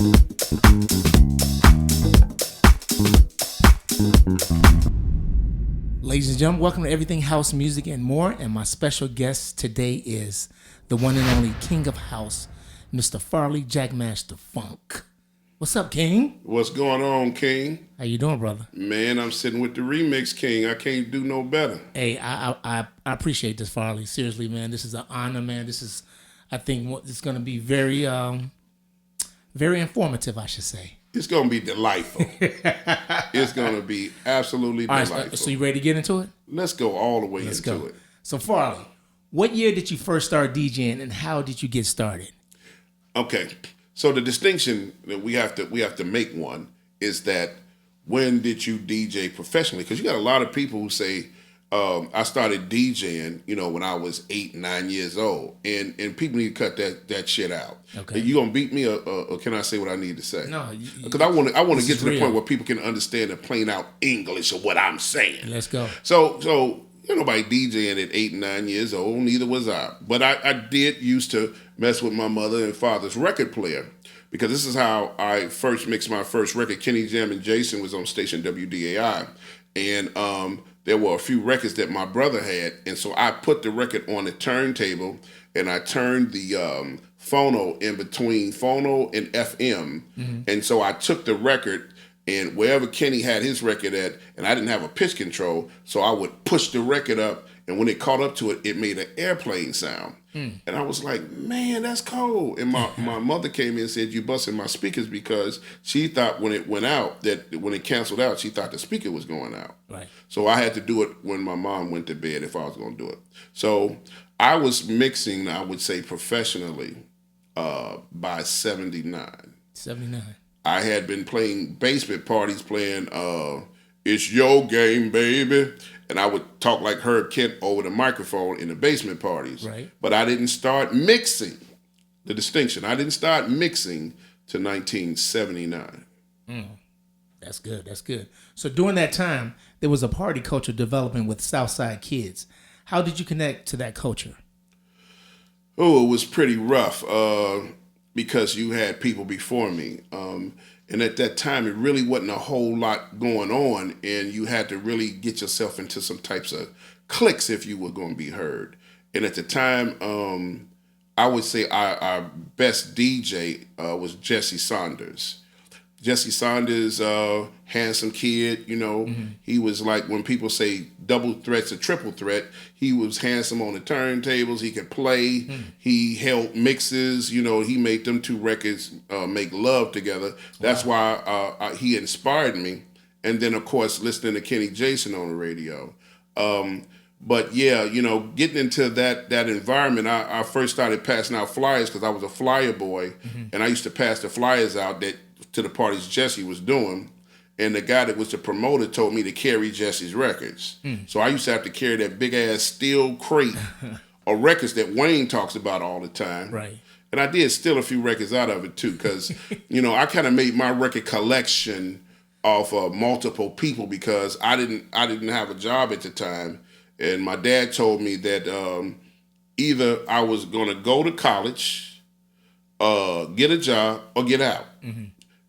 Ladies and gentlemen, welcome to Everything House Music and More. And my special guest today is the one and only King of House, Mr. Farley Jackmaster Funk. What's up, King? What's going on, King? How you doing, brother? Man, I'm sitting with the remix, King. I can't do no better. Hey, I appreciate this, Farley. Seriously, man, this is an honor, man. This is, I think, it's going to be very, very informative, I should say. It's going to be delightful. It's going to be absolutely delightful. Right, so you ready to get into it? Let's go all the way into it. So, Farley, what year did you first start DJing, and how did you get started? Okay, so the distinction that we have to make one is that when did you DJ professionally? Because you got a lot of people who say, I started DJing, when I was 8, 9 years old, and people need to cut that shit out. Okay, you gonna beat me, or can I say what I need to say? No, because I want to get to the point where people can understand the plain out English of what I'm saying. Let's go. So nobody DJing at 8 and 9 years old. Neither was I. But I did used to mess with my mother and father's record player, because this is how I first mixed my first record. Kenny Jam and Jason was on station WDAI, and there were a few records that my brother had, and so I put the record on the turntable, and I turned the phono in between phono and FM, and so I took the record, and wherever Kenny had his record at, and I didn't have a pitch control, so I would push the record up, and when it caught up to it, it made an airplane sound. And I was like, man, that's cold. And my mother came in and said, you busted my speakers, because she thought when it went out, that when it canceled out, she thought the speaker was going out. Right. So I had to do it when my mom went to bed if I was going to do it. So I was mixing, I would say, professionally by 79. 79. I had been playing basement parties, playing It's Your Game, Baby. And I would talk like Herb Kent over the microphone in the basement parties. Right. But I didn't start mixing, the distinction. I didn't start mixing to 1979. That's good. That's good. So during that time, there was a party culture developing with Southside kids. How did you connect to that culture? Oh, it was pretty rough because you had people before me. And at that time, it really wasn't a whole lot going on, and you had to really get yourself into some types of cliques if you were going to be heard. And at the time, I would say our best DJ was Jesse Saunders. Jesse Saunders, handsome kid, he was like, when people say double threat's a triple threat, he was handsome on the turntables, he could play, he held mixes, he made them two records make love together. That's why he inspired me. And then, of course, listening to Kenny Jason on the radio. But yeah, getting into that environment, I first started passing out flyers because I was a flyer boy, and I used to pass the flyers out to the parties Jesse was doing, and the guy that was the promoter told me to carry Jesse's records. So I used to have to carry that big ass steel crate of records that Wayne talks about all the time. Right. And I did steal a few records out of it too, because I kind of made my record collection off multiple people, because I didn't have a job at the time, and my dad told me that either I was going to go to college, get a job, or get out.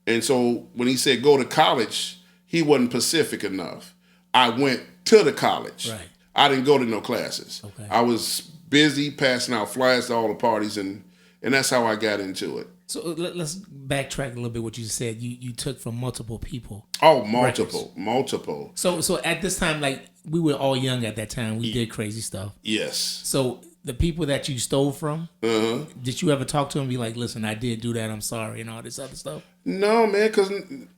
And so when he said go to college, he wasn't Pacific enough. I went to the college. Right. I didn't go to no classes. Okay. I was busy passing out flyers to all the parties, and that's how I got into it. So let's backtrack a little bit. What you said, you took from multiple people. Oh, multiple. So at this time, like, we were all young at that time. We did crazy stuff. Yes. So the people that you stole from, did you ever talk to them and be like, listen, I did do that, I'm sorry, and all this other stuff? No, man, because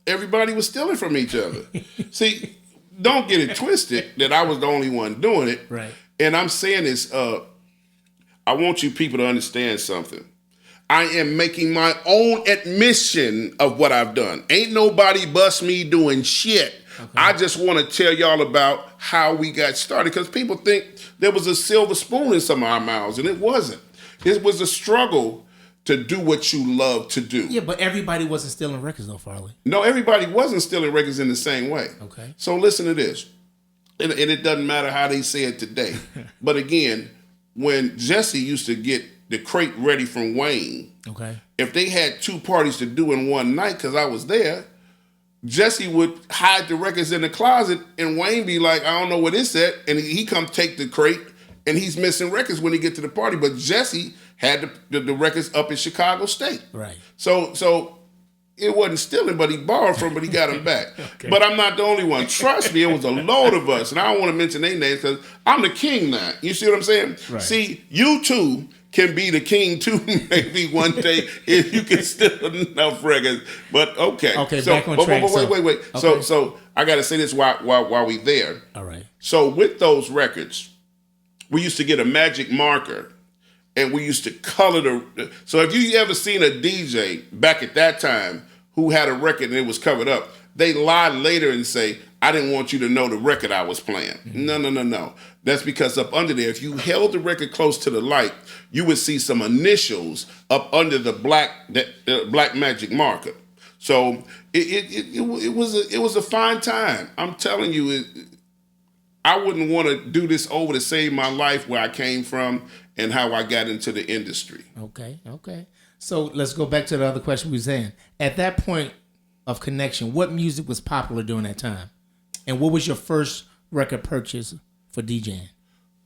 everybody was stealing from each other. See, don't get it twisted that I was the only one doing it. Right. And I'm saying this, I want you people to understand something. I am making my own admission of what I've done. Ain't nobody bust me doing shit. Okay. I just want to tell y'all about how we got started, because people think there was a silver spoon in some of our mouths, and it wasn't. It was a struggle to do what you love to do. Yeah, but everybody wasn't stealing records though, Farley. No, everybody wasn't stealing records in the same way. Okay. So listen to this. And it doesn't matter how they say it today. But again, when Jesse used to get the crate ready from Wayne. Okay. If they had 2 parties to do in one night, because I was there, Jesse would hide the records in the closet, and Wayne be like, I don't know where this at, and he come take the crate, and he's missing records when he get to the party. But Jesse had the records up in Chicago State. Right. So it wasn't stealing, but he borrowed from, but he got them back. Okay. But I'm not the only one. Trust me, it was a load of us, and I don't want to mention their names because I'm the king now. You see what I'm saying? Right. See, you too can be the king too, maybe one day if you can steal enough records. But okay. Okay, so, back on track. Wait. Okay. So I got to say this while we there. All right. So with those records, we used to get a magic marker, and we used to color the. So if you ever seen a DJ back at that time who had a record and it was covered up, they lie later and say, I didn't want you to know the record I was playing. Mm-hmm. No. That's because up under there, if you held the record close to the light, you would see some initials up under the black magic marker. So it was a fine time. I'm telling you, I wouldn't want to do this over to save my life where I came from and how I got into the industry. Okay. So let's go back to the other question we were saying. At that point of connection, what music was popular during that time? And what was your first record purchase for DJing?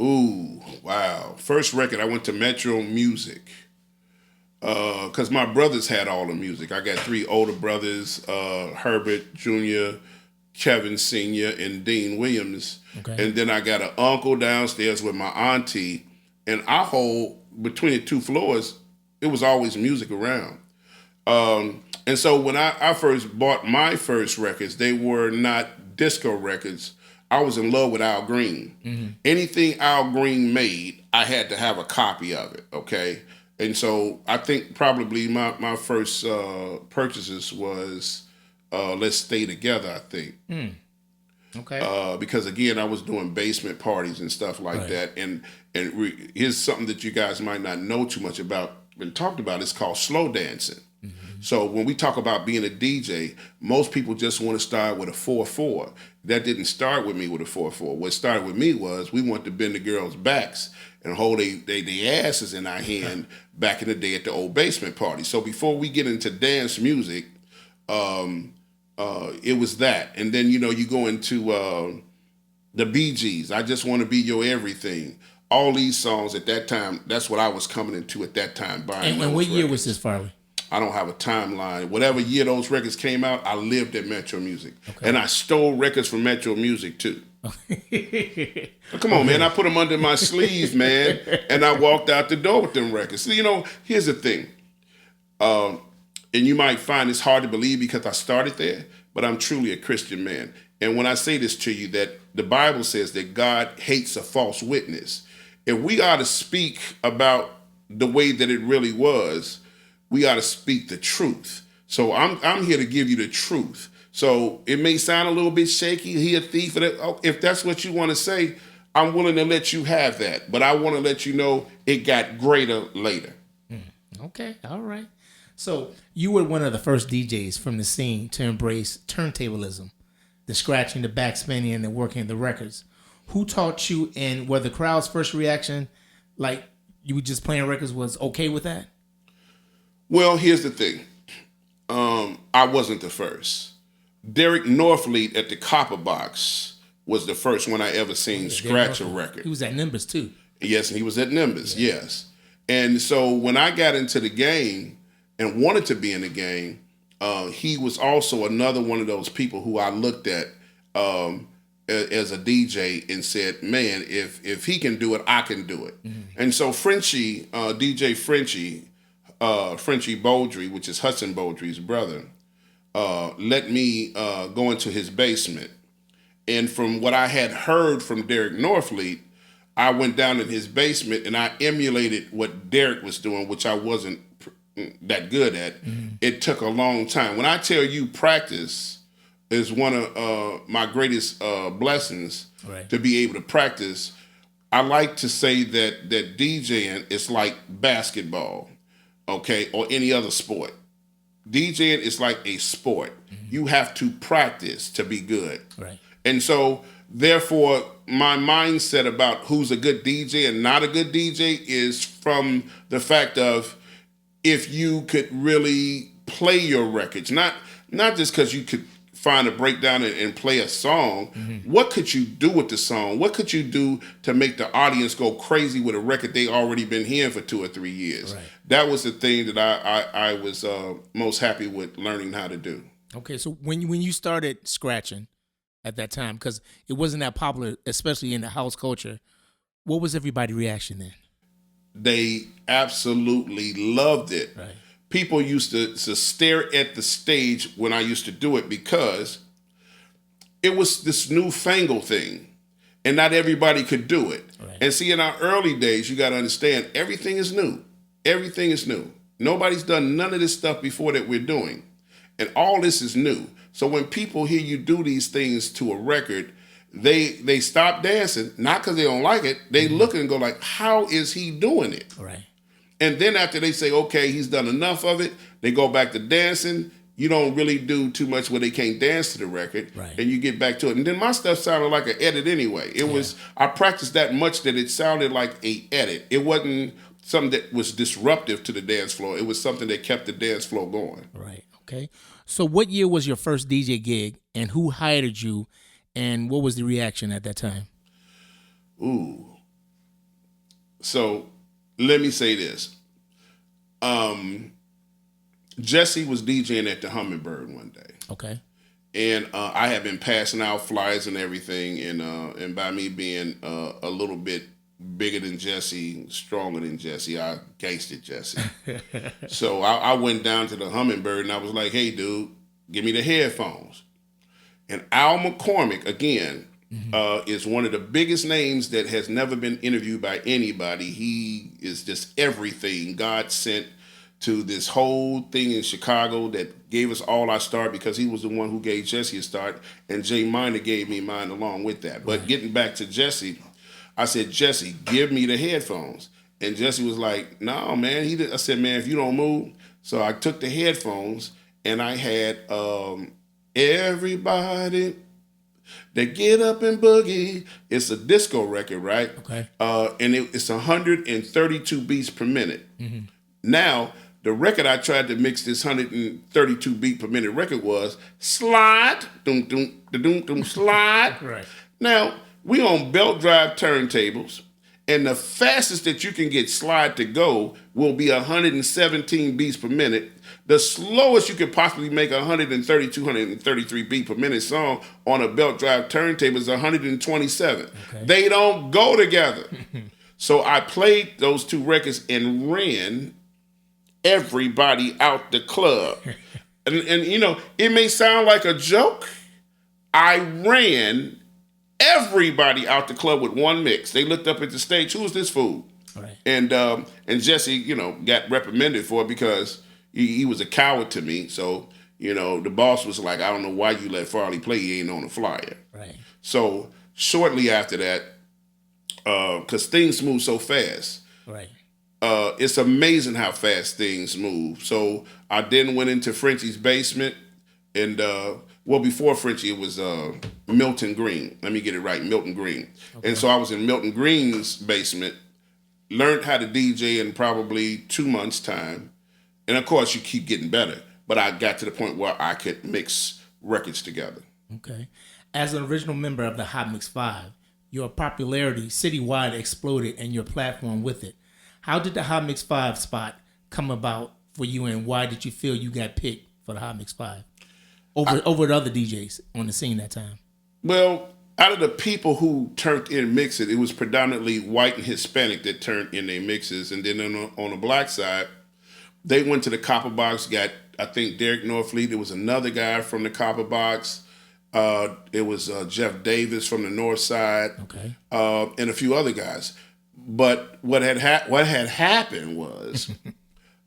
Ooh, wow. First record, I went to Metro Music. Because my brothers had all the music. I got 3 older brothers, Herbert Jr., Kevin Sr., and Dean Williams. Okay. And then I got an uncle downstairs with my auntie. And our whole, between the 2 floors, it was always music around. And so when I first bought my first records, they were not disco records. I was in love with Al Green. Mm-hmm. Anything Al Green made, I had to have a copy of it, okay? And so I think probably my first purchases was Let's Stay Together, I think. Mm. Okay. Because, again, I was doing basement parties and stuff like that. And here's something that you guys might not know too much about and talked about. It's called slow dancing. Mm-hmm. So when we talk about being a DJ, most people just want to start with a 4/4. That didn't start with me with a 4/4. What started with me was we wanted to bend the girls' backs and hold their asses in our hand back in the day at the old basement party. So before we get into dance music, it was that. And then, you go into the Bee Gees, I Just Want to Be Your Everything. All these songs at that time, that's what I was coming into at that time. Buying and what year was this, Farley? I don't have a timeline. Whatever year those records came out, I lived at Metro Music. Okay. And I stole records from Metro Music, too. Come on, man. I put them under my sleeve, man. And I walked out the door with them records. So, here's the thing. And you might find it's hard to believe because I started there, but I'm truly a Christian man. And when I say this to you, that the Bible says that God hates a false witness. If we are to speak about the way that it really was, we ought to speak the truth. So I'm here to give you the truth. So it may sound a little bit shaky, he a thief. If that's what you want to say, I'm willing to let you have that. But I want to let you know it got greater later. Okay, all right. So you were one of the first DJs from the scene to embrace turntablism, the scratching, the backspinning, and the working the records. Who taught you, and were the crowd's first reaction, like you were just playing records, was okay with that? Well, here's the thing. I wasn't the first. Derek Norfleet at the Copper Box was the first one I ever seen scratch a record. He was at Nimbus too. Yes, and he was at Nimbus, yes. And so when I got into the game and wanted to be in the game, he was also another one of those people who I looked at as a DJ and said, man, if he can do it, I can do it. Mm-hmm. And so Frenchie, DJ Frenchie Beaudry, which is Hudson Beaudry's brother, let me go into his basement. And from what I had heard from Derek Norfleet, I went down in his basement and I emulated what Derek was doing, which I wasn't that good at. Mm-hmm. It took a long time. When I tell you practice is one of my greatest blessings, right, to be able to practice, I like to say that DJing is like basketball, okay, or any other sport. DJing is like a sport. Mm-hmm. You have to practice to be good. Right. And so, therefore, my mindset about who's a good DJ and not a good DJ is from the fact of if you could really play your records, not just because you could find a breakdown and play a song. What could you do with the song? What could you do to make the audience go crazy with a record they already been hearing for 2 or 3 years? Right. That was the thing that I was most happy with learning how to do. Okay, so when you started scratching at that time, because it wasn't that popular, especially in the house culture, what was everybody's reaction then? They absolutely loved it. Right. People used to stare at the stage when I used to do it because it was this newfangled thing, and not everybody could do it. Right. And see, in our early days, you got to understand, everything is new. Everything is new. Nobody's done none of this stuff before that we're doing, and all this is new. So when people hear you do these things to a record, they stop dancing, not because they don't like it. They look and go like, how is he doing it? Right. And then after they say, okay, he's done enough of it, they go back to dancing. You don't really do too much where they can't dance to the record, right. And you get back to it. And then my stuff sounded like an edit anyway. It was, I practiced that much that it sounded like a edit. It wasn't something that was disruptive to the dance floor. It was something that kept the dance floor going. Right, okay. So what year was your first DJ gig, and who hired you, and what was the reaction at that time? Ooh. So let me say this. Jesse was DJing at the Hummingbird one day. Okay. And I had been passing out flyers and everything, and by me being a little bit bigger than Jesse, stronger than Jesse, I gangsted Jesse. So I went down to the Hummingbird and I was like, hey, dude, give me the headphones. And Al McCormick, again, is one of the biggest names that has never been interviewed by anybody. He is just everything God sent to this whole thing in Chicago that gave us all our start, because he was the one who gave Jesse a start, and Jay Miner gave me mine along with that. But getting back to Jesse, I said, Jesse, give me the headphones. And Jesse was like, no, man. I said, man, if you don't move. So I took the headphones and I had everybody that get up and boogie. It's a disco record, right? Okay. And it's 132 beats per minute. Mm-hmm. Now, the record I tried to mix this 132 beat per minute record was slide, doom, doom, doom, doom, slide. Right. Now, we on belt drive turntables, and the fastest that you can get slide to go will be 117 beats per minute. The slowest you could possibly make 132, 133 beat per minute song on a belt drive turntable is 127. Okay. They don't go together. So I played those two records and ran everybody out the club. and you know, it may sound like a joke. I ran everybody out the club with one mix. They looked up at the stage, who's this fool? Right. And Jesse, you know, got reprimanded for it because he was a coward to me. So, you know, the boss was like, I don't know why you let Farley play. He ain't on the flyer. Right. So shortly after that, because things move so fast. Right. It's amazing how fast things move. So I then went into Frenchie's basement, and well, before Frenchie, it was Milton Green. Let me get it right, Milton Green. Okay. And so I was in Milton Green's basement, learned how to DJ in probably 2 months' time. And of course, you keep getting better. But I got to the point where I could mix records together. Okay. As an original member of the Hot Mix 5, your popularity citywide exploded and your platform with it. How did the Hot Mix 5 spot come about for you, and why did you feel you got picked for the Hot Mix 5 over the other DJs on the scene that time? Well, out of the people who turned in mixes, it was predominantly white and Hispanic that turned in their mixes. And then on the black side, they went to the Copper Box, got, I think, Derek Norfleet. There was another guy from the Copper Box. It was Jeff Davis from the North Side, okay, and a few other guys. But what had happened was,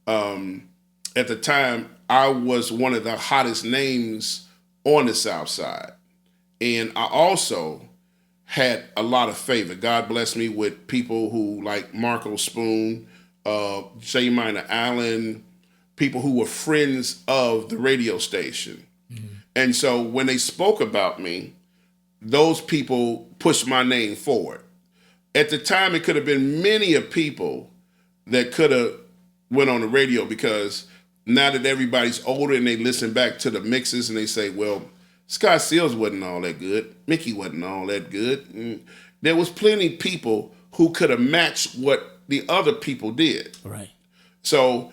at the time, I was one of the hottest names on the South Side. And I also had a lot of favor. God blessed me with people who like Marco Spoon, J. Minor Allen, people who were friends of the radio station. Mm-hmm. And so when they spoke about me, those people pushed my name forward. At the time, it could have been many of people that could have went on the radio, because now that everybody's older and they listen back to the mixes and they say, well, Scott Seals wasn't all that good. Mickey wasn't all that good. And there was plenty of people who could have matched what the other people did. Right. So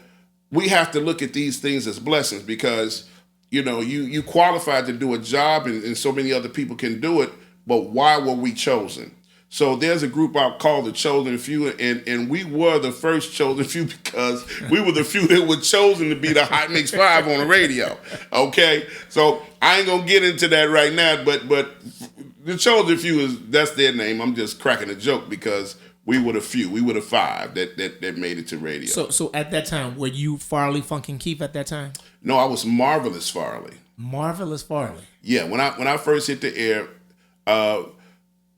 we have to look at these things as blessings, because, you qualified to do a job and so many other people can do it, but why were we chosen? So there's a group out called the Chosen Few, and we were the first Chosen Few because we were the few that were chosen to be the Hot Mix 5 on the radio. Okay? So I ain't gonna get into that right now, but the Chosen Few that's their name. I'm just cracking a joke because we were the few. We were the 5 that made it to radio. So at that time, were you Farley, Funk, and Keith at that time? No, I was Marvelous Farley. Marvelous Farley. Yeah, when I first hit the air,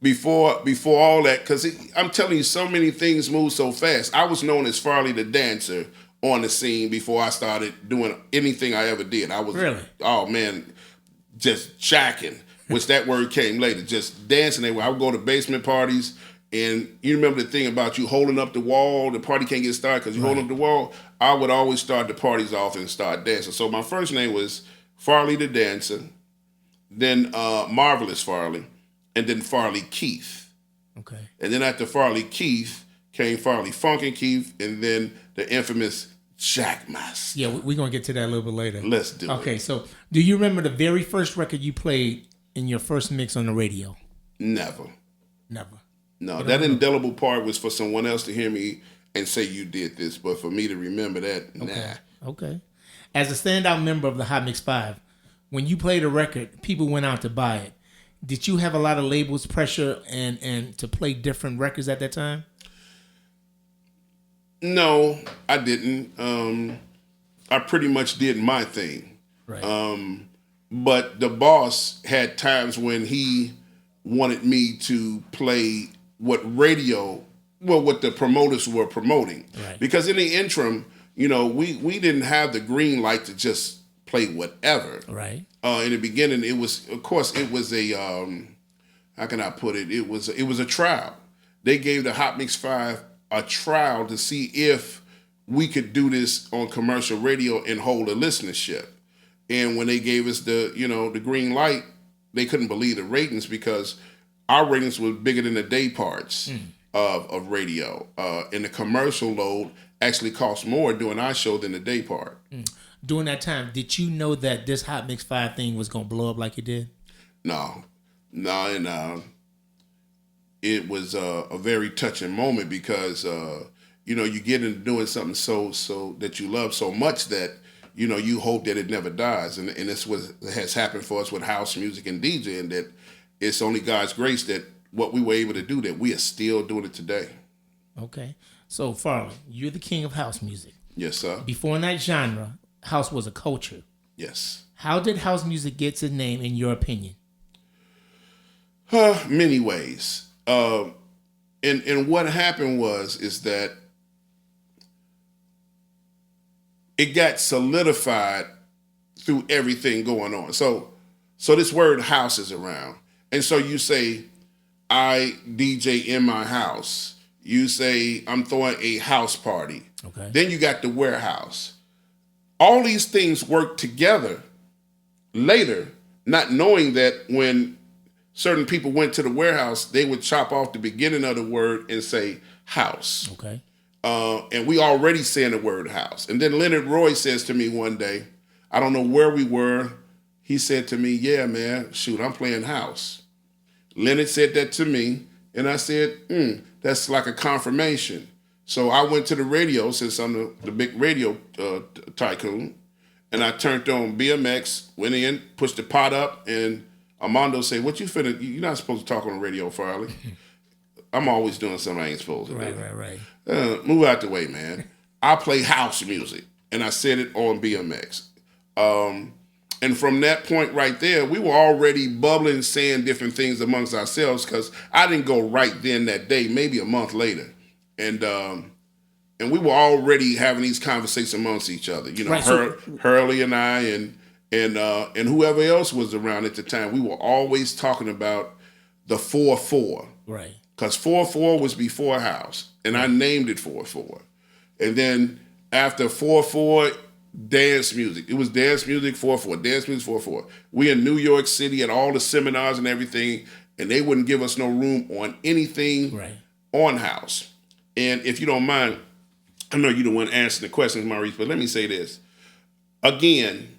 before all that, because I'm telling you, so many things move so fast. I was known as Farley the Dancer on the scene before I started doing anything I ever did. I was really, oh man, just jacking, which that word came later. Just dancing everywhere. I would go to basement parties, and you remember the thing about you holding up the wall. The party can't get started because you hold up the wall. I would always start the parties off and start dancing. So my first name was Farley the Dancer, then Marvelous Farley, and then Farley Keith. Okay. And then after Farley Keith came Farley Funk and Keith, and then the infamous Jackmaster. Yeah, we're going to get to that a little bit later. Let's do it. Okay, so do you remember the very first record you played in your first mix on the radio? Never. No, that indelible part was for someone else to hear me and say you did this, but for me to remember that, nah. Okay. As a standout member of the Hot Mix 5, when you played a record, people went out to buy it. Did you have a lot of labels pressure and to play different records at that time? No, I didn't. I pretty much did my thing. Right. But the boss had times when he wanted me to play what the promoters were promoting. Right. Because in the interim, we didn't have the green light to just play whatever. Right. In the beginning, it was a how can I put it? It was a trial. They gave the Hot Mix 5 a trial to see if we could do this on commercial radio and hold a listenership. And when they gave us the green light, they couldn't believe the ratings, because our ratings were bigger than the day parts of radio. And the commercial load actually cost more doing our show than the day part. During that time, did you know that this Hot Mix 5 thing was going to blow up like it did? No, and it was a very touching moment, because you get into doing something so that you love so much that you hope that it never dies, and it's what has happened for us with house music and DJing, that it's only God's grace that what we were able to do, that we are still doing it today. Okay, so Farley, you're the king of house music. Yes, sir. Before that genre, house was a culture. Yes. How did house music get its name, in your opinion? Many ways. And what happened is that it got solidified through everything going on. So this word house is around. And so you say, I DJ in my house. You say, I'm throwing a house party. Okay. Then you got the warehouse. All these things work together later, not knowing that when certain people went to the warehouse, they would chop off the beginning of the word and say house. Okay. And we already saying the word house. And then Leonard Roy says to me one day, I don't know where we were. He said to me, yeah, man, shoot, I'm playing house. Leonard said that to me, and I said, that's like a confirmation. So I went to the radio, since I'm the big radio tycoon, and I turned on BMX, went in, pushed the pot up, and Armando said, what you finna, you're not supposed to talk on the radio, Farley. I'm always doing something I ain't supposed to do. Right. Move out the way, man. I play house music, and I said it on BMX. And from that point right there, we were already bubbling, saying different things amongst ourselves, because I didn't go right then that day, maybe a month later. And we were already having these conversations amongst each other. Right, Hurley and I and whoever else was around at the time, we were always talking about the 4-4. Right. Because 4-4 was before house, and I named it 4-4. And then after 4-4, dance music. It was dance music 4-4, dance music 4-4. We in New York City at all the seminars and everything, and they wouldn't give us no room on anything on house. And if you don't mind, I know you're the one answering the questions, Maurice, but let me say this. Again,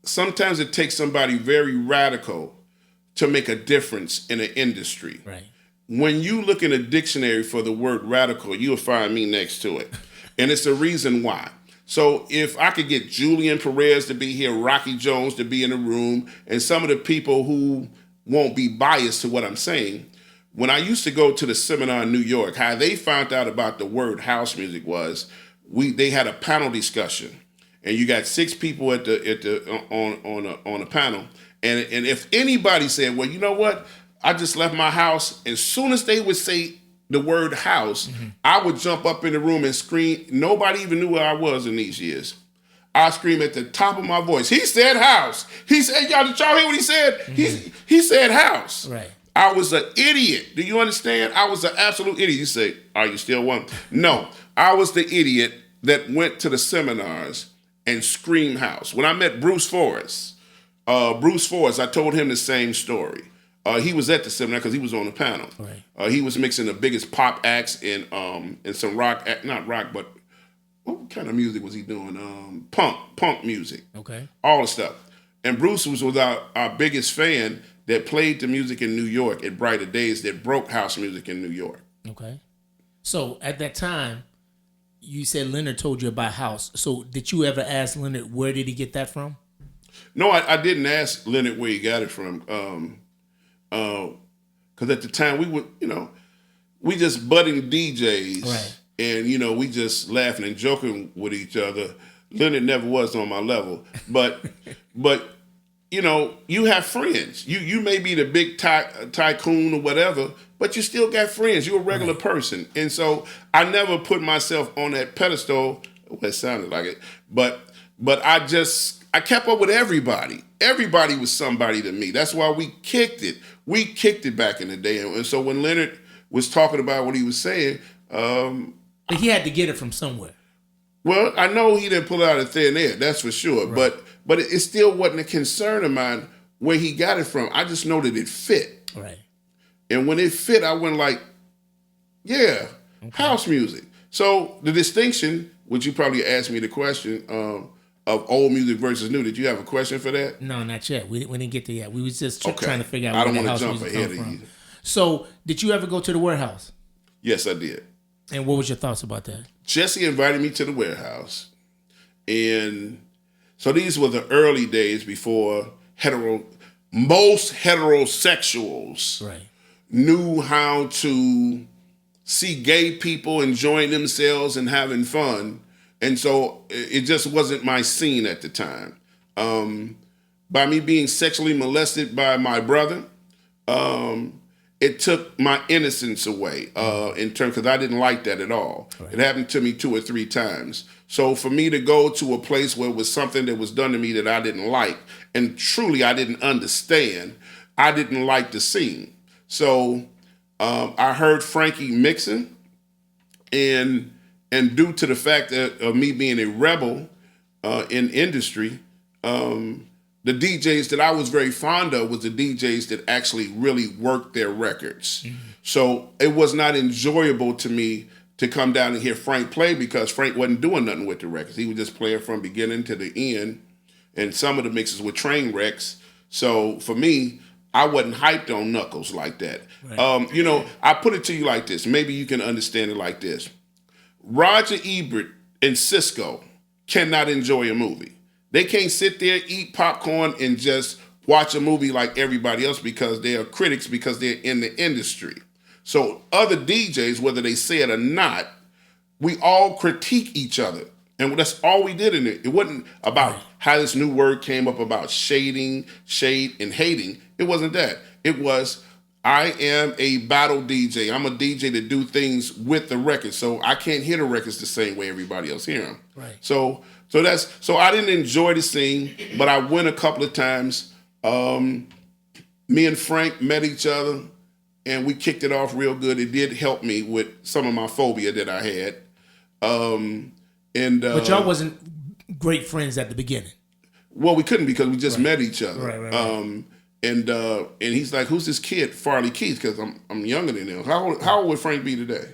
sometimes it takes somebody very radical to make a difference in an industry. Right. When you look in a dictionary for the word radical, you'll find me next to it. And it's the reason why. So if I could get Julian Perez to be here, Rocky Jones to be in the room, and some of the people who won't be biased to what I'm saying, when I used to go to the seminar in New York, how they found out about the word house music was they had a panel discussion. And you got 6 people on a panel. And if anybody said, well, you know what? I just left my house. As soon as they would say the word house, I would jump up in the room and scream. Nobody even knew where I was in these years. I scream at the top of my voice. He said house. He said, did y'all hear what he said? He said house. Right. I was an idiot. Do you understand? I was an absolute idiot. You say, are you still one? No, I was the idiot that went to the seminars and screamed house. When I met Bruce Forrest, I told him the same story. He was at the seminar because he was on the panel. Right. He was mixing the biggest pop acts and some rock, not rock, but what kind of music was he doing? Punk music. Okay. All the stuff. And Bruce was our biggest fan that played the music in New York at Brighter Days that broke house music in New York. Okay. So at that time, you said Leonard told you about house. So did you ever ask Leonard where did he get that from? No, I didn't ask Leonard where he got it from. Because at the time we just budding DJs. Right. And, we just laughing and joking with each other. Leonard never was on my level. But you have friends. You may be the big tycoon or whatever, but you still got friends. You're a regular person. And so I never put myself on that pedestal. Well, it sounded like it. But I kept up with everybody. Everybody was somebody to me. That's why we kicked it. We kicked it back in the day. And so when Leonard was talking about what he was saying... but he had to get it from somewhere. Well, I know he didn't pull it out of thin air, that's for sure. Right. But it still wasn't a concern of mine where he got it from. I just know that it fit. Right. And when it fit, I went like, house music. So the distinction, which you probably asked me the question of old music versus new, did you have a question for that? No, not yet. We didn't get to yet. We was just trying to figure out where the house music jump ahead come from. You. So did you ever go to the warehouse? Yes, I did. And what was your thoughts about that? Jesse invited me to the warehouse. And so these were the early days before most heterosexuals knew how to see gay people enjoying themselves and having fun. And so it just wasn't my scene at the time. By me being sexually molested by my brother, it took my innocence away in terms, because I didn't like that at all. Right. It happened to me 2 or 3 times. So for me to go to a place where it was something that was done to me that I didn't like, and truly I didn't understand, I didn't like the scene. So I heard Frankie mixing, and due to the fact of me being a rebel in industry, the DJs that I was very fond of was the DJs that actually really worked their records. Mm-hmm. So it was not enjoyable to me to come down and hear Frank play, because Frank wasn't doing nothing with the records. He was just playing from beginning to the end, and some of the mixes were train wrecks. So for me, I wasn't hyped on Knuckles like that. Right. I put it to you like this. Maybe you can understand it like this. Roger Ebert and Cisco cannot enjoy a movie. They can't sit there, eat popcorn, and just watch a movie like everybody else, because they are critics, because they're in the industry. So other DJs, whether they say it or not, we all critique each other. And that's all we did in it. It wasn't about how this new word came up about shade, and hating. It wasn't that. It was, I am a battle DJ. I'm a DJ that do things with the records. So I can't hear the records the same way everybody else hear them. Right. So I didn't enjoy the scene, but I went a couple of times. me and Frank met each other, and we kicked it off real good. It did help me with some of my phobia that I had. But y'all wasn't great friends at the beginning. Well, we couldn't because we just Right. met each other. Right. And he's like, "Who's this kid, Farley Keith?" Because I'm younger than him. How old would Frank be today?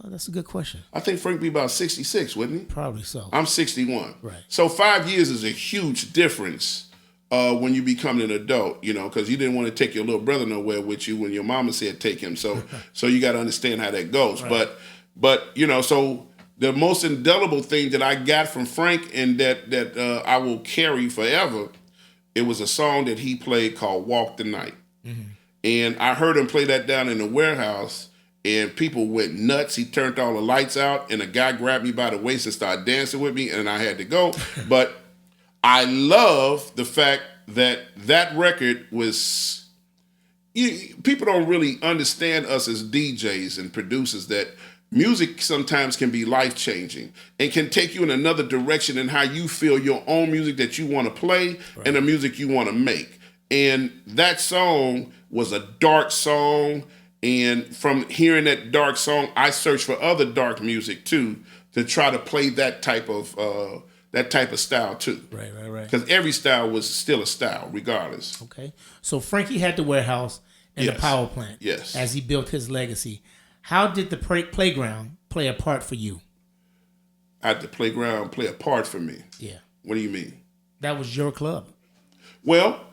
That's a good question. I think Frank be about 66, wouldn't he? Probably so. I'm 61. Right. So 5 years is a huge difference when you become an adult, because you didn't want to take your little brother nowhere with you when your mama said take him. So you got to understand how that goes. Right. But so the most indelible thing that I got from Frank and that I will carry forever, it was a song that he played called "Walk the Night," and I heard him play that down in the warehouse. And people went nuts. He turned all the lights out, and a guy grabbed me by the waist and started dancing with me, and I had to go. But I love the fact that record was. People don't really understand us as DJs and producers that music sometimes can be life-changing and can take you in another direction in how you feel your own music that you want to play and the music you want to make. And that song was a dark song. And from hearing that dark song, I searched for other dark music too to try to play that type of style too. Right. Because every style was still a style, regardless. Okay. So Frankie had the warehouse and the power plant. Yes. As he built his legacy. How did the playground play a part for you? At the playground, play a part for me. Yeah. What do you mean? That was your club. Well,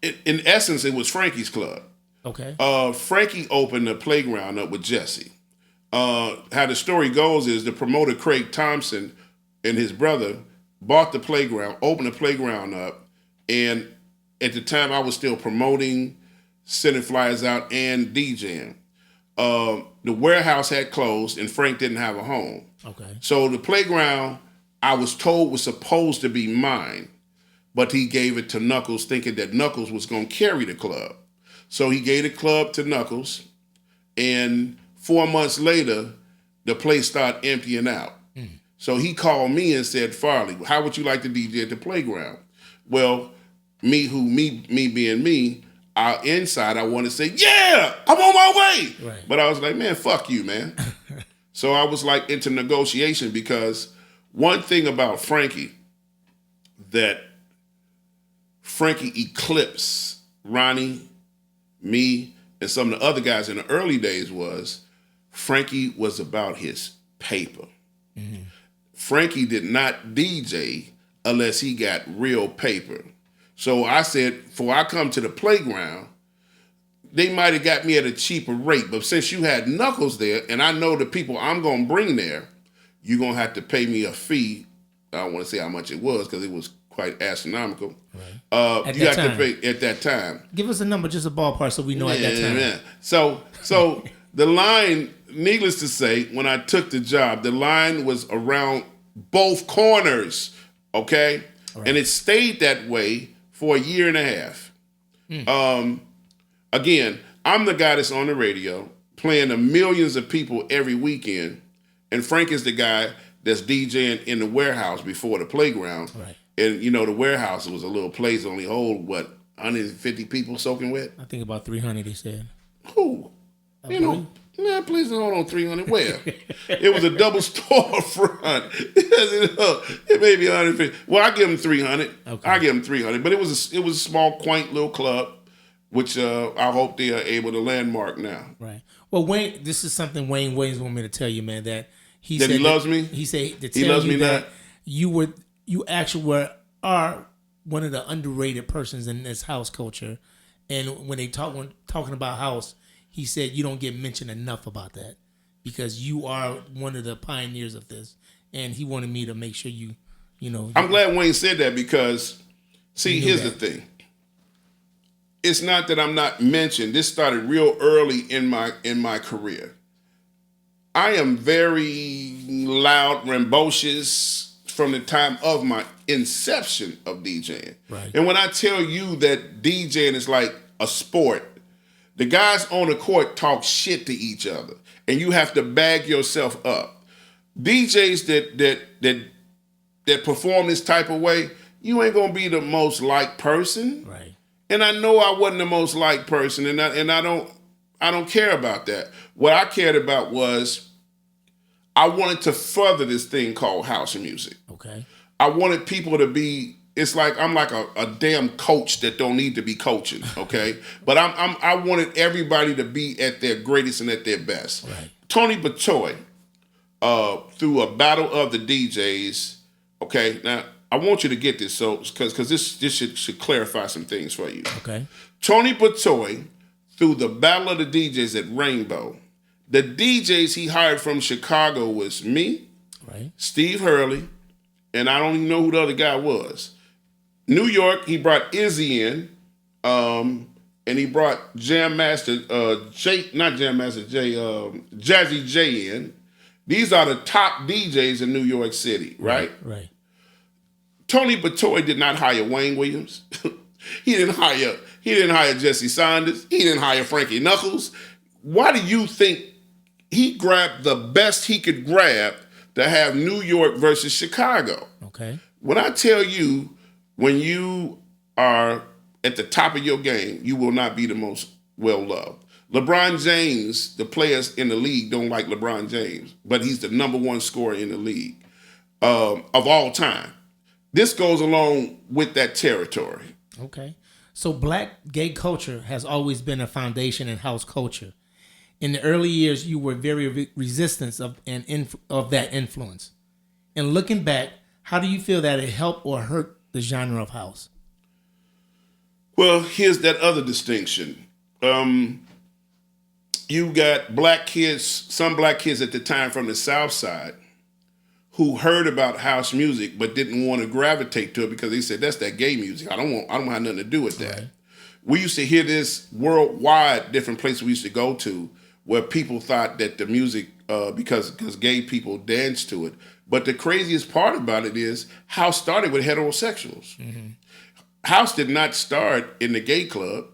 in essence, it was Frankie's club. Okay. Frankie opened the playground up with Jesse. How the story goes is the promoter Craig Thompson and his brother bought the playground, opened the playground up, and at the time I was still promoting, sending flyers out, and DJing. The warehouse had closed, and Frank didn't have a home. Okay. So the playground, I was told, was supposed to be mine, but he gave it to Knuckles, thinking that Knuckles was going to carry the club. So he gave the club to Knuckles, and 4 months later, the place started emptying out. So he called me and said, "Farley, how would you like to DJ at the playground?" Well, me being me, inside I want to say, "Yeah, I'm on my way." Right. But I was like, "Man, fuck you, man." So I was like into negotiation because one thing about Frankie that Frankie eclipsed Ronnie, me, and some of the other guys in the early days was Frankie was about his paper. Frankie did not DJ unless he got real paper. So I said, before I come to the playground, they might have got me at a cheaper rate, but since you had Knuckles there, and I know the people I'm going to bring there, you're going to have to pay me a fee. I don't want to say how much it was because it was quite astronomical. Right. You have to pay at that time. Give us a number, just a ballpark, so we know at that time. Yeah. So the line, needless to say, when I took the job, the line was around both corners, okay? Right. And it stayed that way for a year and a half. Again, I'm the guy that's on the radio playing to millions of people every weekend, and Frank is the guy that's DJing in the warehouse before the playground. Right. And, the warehouse was a little place, only hold, 150 people soaking wet? I think about 300, he said. Who? Man, please don't hold on 300. Where? It was a double storefront. It may be 150. Well, I give him 300. Okay. I give him 300. But it was a small, quaint little club, which I hope they are able to landmark now. Right. Well, Wayne, this is something Wayne Williams wanted me to tell you, man. That he said he loves me. He said to he tell loves you me that not. you actually are one of the underrated persons in this house culture, and when talking about house, he said you don't get mentioned enough about that because you are one of the pioneers of this, and he wanted me to make sure you know. I'm glad Wayne said that because, see, here's the thing. It's not that I'm not mentioned. This started real early in my career. I am very loud, rambunctious from the time of my inception of DJing. Right. And when I tell you that DJing is like a sport, the guys on the court talk shit to each other, and you have to bag yourself up. DJs that perform this type of way, you ain't gonna be the most liked person. Right. And I know I wasn't the most liked person, and I don't care about that. What I cared about was I wanted to further this thing called house music. Okay. I wanted people to be. It's like I'm like a damn coach that don't need to be coaching, okay? But I wanted everybody to be at their greatest and at their best. Right. Tony Batoy, through a battle of the DJs, okay? Now I want you to get this, so because this should clarify some things for you. Okay. Tony Batoy, through the battle of the DJs at Rainbow, the DJs he hired from Chicago was me, right, Steve Hurley, and I don't even know who the other guy was. New York, he brought Izzy in, and he brought Jazzy J in. These are the top DJs in New York City, right? Right. Tony Batoy did not hire Wayne Williams. He didn't hire Jesse Saunders. He didn't hire Frankie Knuckles. Why do you think he grabbed the best he could grab to have New York versus Chicago? Okay. When I tell you, when you are at the top of your game, you will not be the most well-loved. LeBron James, the players in the league don't like LeBron James, but he's the number one scorer in the league of all time. This goes along with that territory. Okay. So black gay culture has always been a foundation in house culture. In the early years, you were very resistant of that influence. And looking back, how do you feel that it helped or hurt the genre of house? Well, here's that other distinction. You got black kids, some black kids at the time from the South Side, who heard about house music but didn't want to gravitate to it because they said that's that gay music. I don't have nothing to do with that. Right. We used to hear this worldwide, different places we used to go to, where people thought that the music, because gay people danced to it. But the craziest part about it is house started with heterosexuals. Mm-hmm. House did not start in the gay club.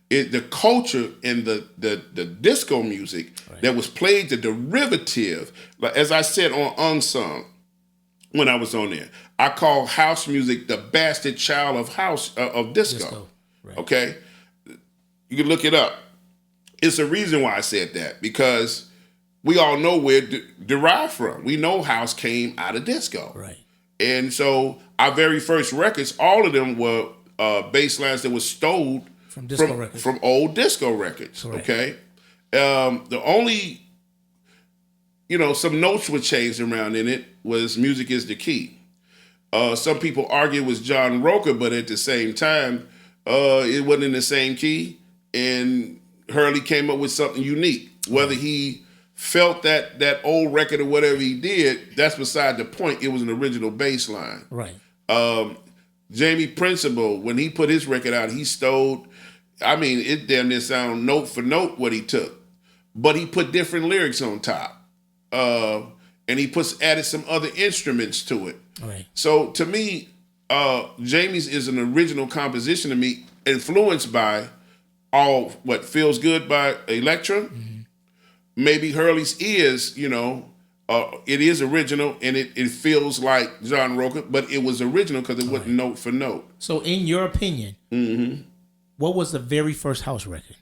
The culture and the disco music that was played, the derivative, as I said on Unsung when I was on there, I call house music the bastard child of house of disco. Right. Okay, you can look it up. It's a reason why I said that, because we all know where it derived from. We know house came out of disco. Right. And so our very first records, all of them were bass lines that were stole from disco records. From old disco records. Correct. Okay. The only, some notes were changed around in it was music is the key. Some people argue it was John Roker, but at the same time, it wasn't in the same key. And Hurley came up with something unique. Whether he felt that old record or whatever he did, that's beside the point. It was an original bass line. Right. Jamie Principle, when he put his record out, he stole, it damn near sound note for note what he took. But he put different lyrics on top. And he added some other instruments to it. Right. So to me, Jamie's is an original composition to me, influenced by what Feels Good by Electra. Mm-hmm. Maybe Hurley's is, it is original and it feels like John Roker, but it was original because it wasn't note for note. So in your opinion, mm-hmm. what was the very first house record?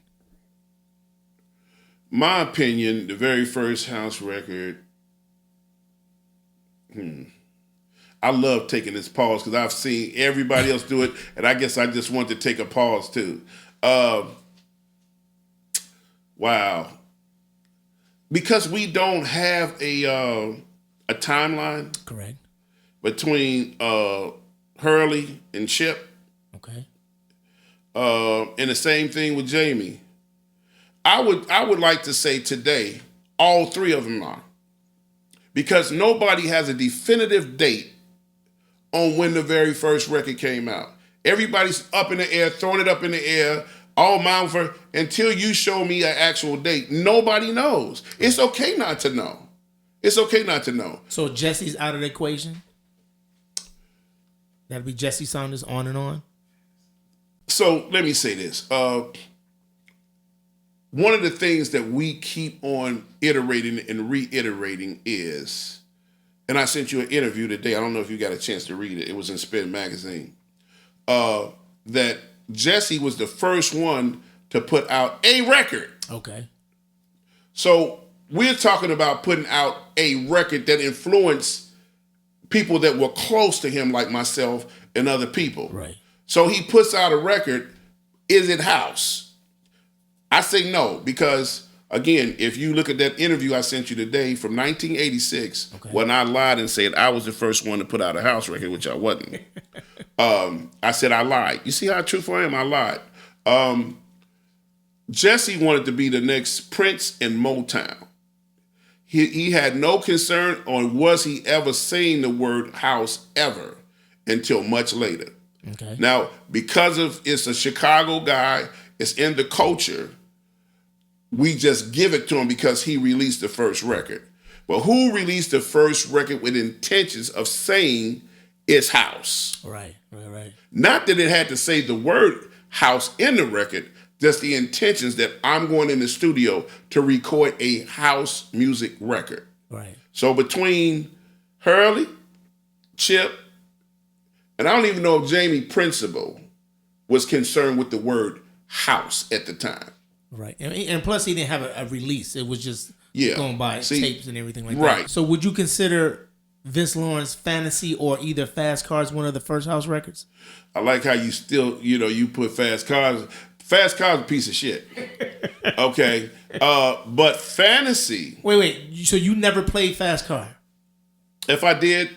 My opinion, the very first house record, I love taking this pause because I've seen everybody else do it, and I guess I just want to take a pause too. Wow. Because we don't have a timeline. Correct. Between Hurley and Chip. Okay. And the same thing with Jamie. I would like to say today, all three of them are. Because nobody has a definitive date on when the very first record came out. Everybody's up in the air, throwing it up in the air, all mine for, until you show me an actual date. Nobody knows. It's okay not to know. It's okay not to know. So Jesse's out of the equation? That'd be Jesse Saunders on and on? So let me say this. One of the things that we keep on iterating and reiterating is, and I sent you an interview today. I don't know if you got a chance to read it. It was in Spin Magazine. That Jesse was the first one to put out a record. Okay. So we're talking about putting out a record that influenced people that were close to him, like myself and other people. Right. So he puts out a record. Is it house? I say no, because again, if you look at that interview I sent you today from 1986, when I lied and said I was the first one to put out a house record, which I wasn't. I said I lied. You see how truthful I am? I lied. Jesse wanted to be the next Prince in Motown. He had no concern on was he ever saying the word house ever until much later. Okay. Now, because of it's a Chicago guy, it's in the culture, we just give it to him because he released the first record. But who released the first record with intentions of saying it's house? Right. Not that it had to say the word house in the record, just the intentions that I'm going in the studio to record a house music record. Right. So between Hurley, Chip, and I don't even know if Jamie Principal was concerned with the word house at the time. Right. And plus he didn't have a release. It was just going by tapes and everything like that. Right. So would you consider Vince Lawrence Fantasy or either Fast Cars one of the first house records? I like how you still, you put Fast Cars. Fast Cars a piece of shit. Okay. But Fantasy. Wait. So you never played Fast Car? If I did,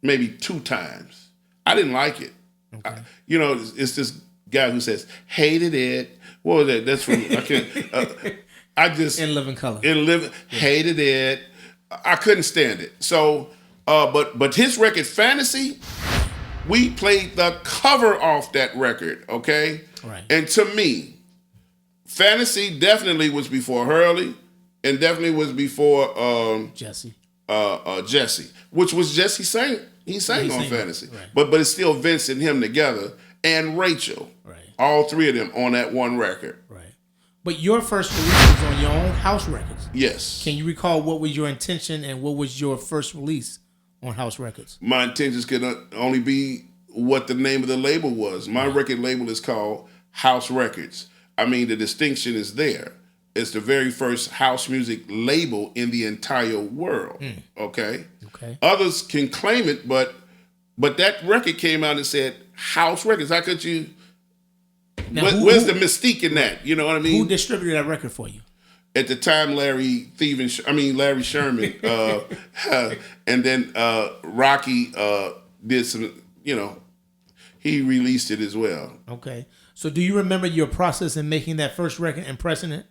maybe 2 times. I didn't like it. Okay. It's this guy who says, hated it. What was that? That's from, I can't, I just. In Living Color. Hated it. I couldn't stand it. So, but his record, Fantasy, we played the cover off that record, okay? Right. And to me, Fantasy definitely was before Hurley and definitely was before Jesse. Jesse, which was Jesse sang. He sang on Fantasy. Right. But it's still Vince and him together and Rachel. Right. All 3 of them on that one record. Right. But your first release was on your own house records. Yes. Can you recall what was your intention and what was your first release on house records? My intentions could only be what the name of the label was. My record label is called House Records. I mean, the distinction is there. It's the very first house music label in the entire world. Okay? Okay. Others can claim it, but that record came out and said House Records. How could you? Now, where's the mystique in that? You know what I mean? Who distributed that record for you? At the time, Larry Sherman, and then Rocky did some. He released it as well. Okay. So do you remember your process in making that first record and pressing it?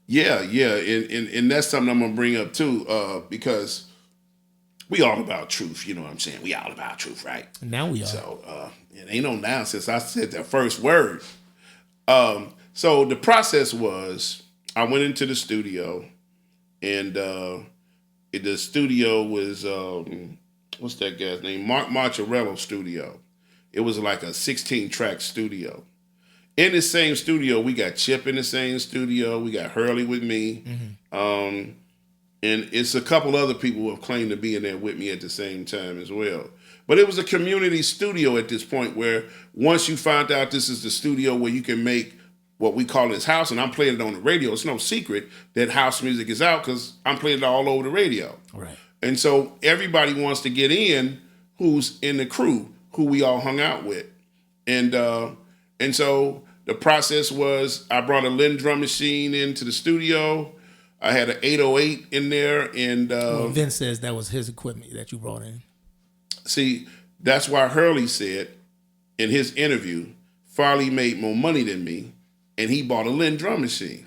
Yeah. And that's something I'm going to bring up too, because we all about truth. You know what I'm saying? We all about truth, right? Now we are. So it ain't no now since I said that first word. So the process was I went into the studio and the studio was, what's that guy's name? Mark Marcharello studio. It was like a 16-track studio. In the same studio, we got Chip in the same studio. We got Hurley with me. And it's a couple other people who have claimed to be in there with me at the same time as well. But it was a community studio at this point where once you find out this is the studio where you can make what we call this house, and I'm playing it on the radio, it's no secret that house music is out because I'm playing it all over the radio. Right. And so everybody wants to get in who's in the crew, who we all hung out with. And so the process was I brought a Lynn drum machine into the studio. I had an 808 in there. And Vince says that was his equipment that you brought in. See, that's why Hurley said in his interview, Farley made more money than me, and he bought a Lynn drum machine.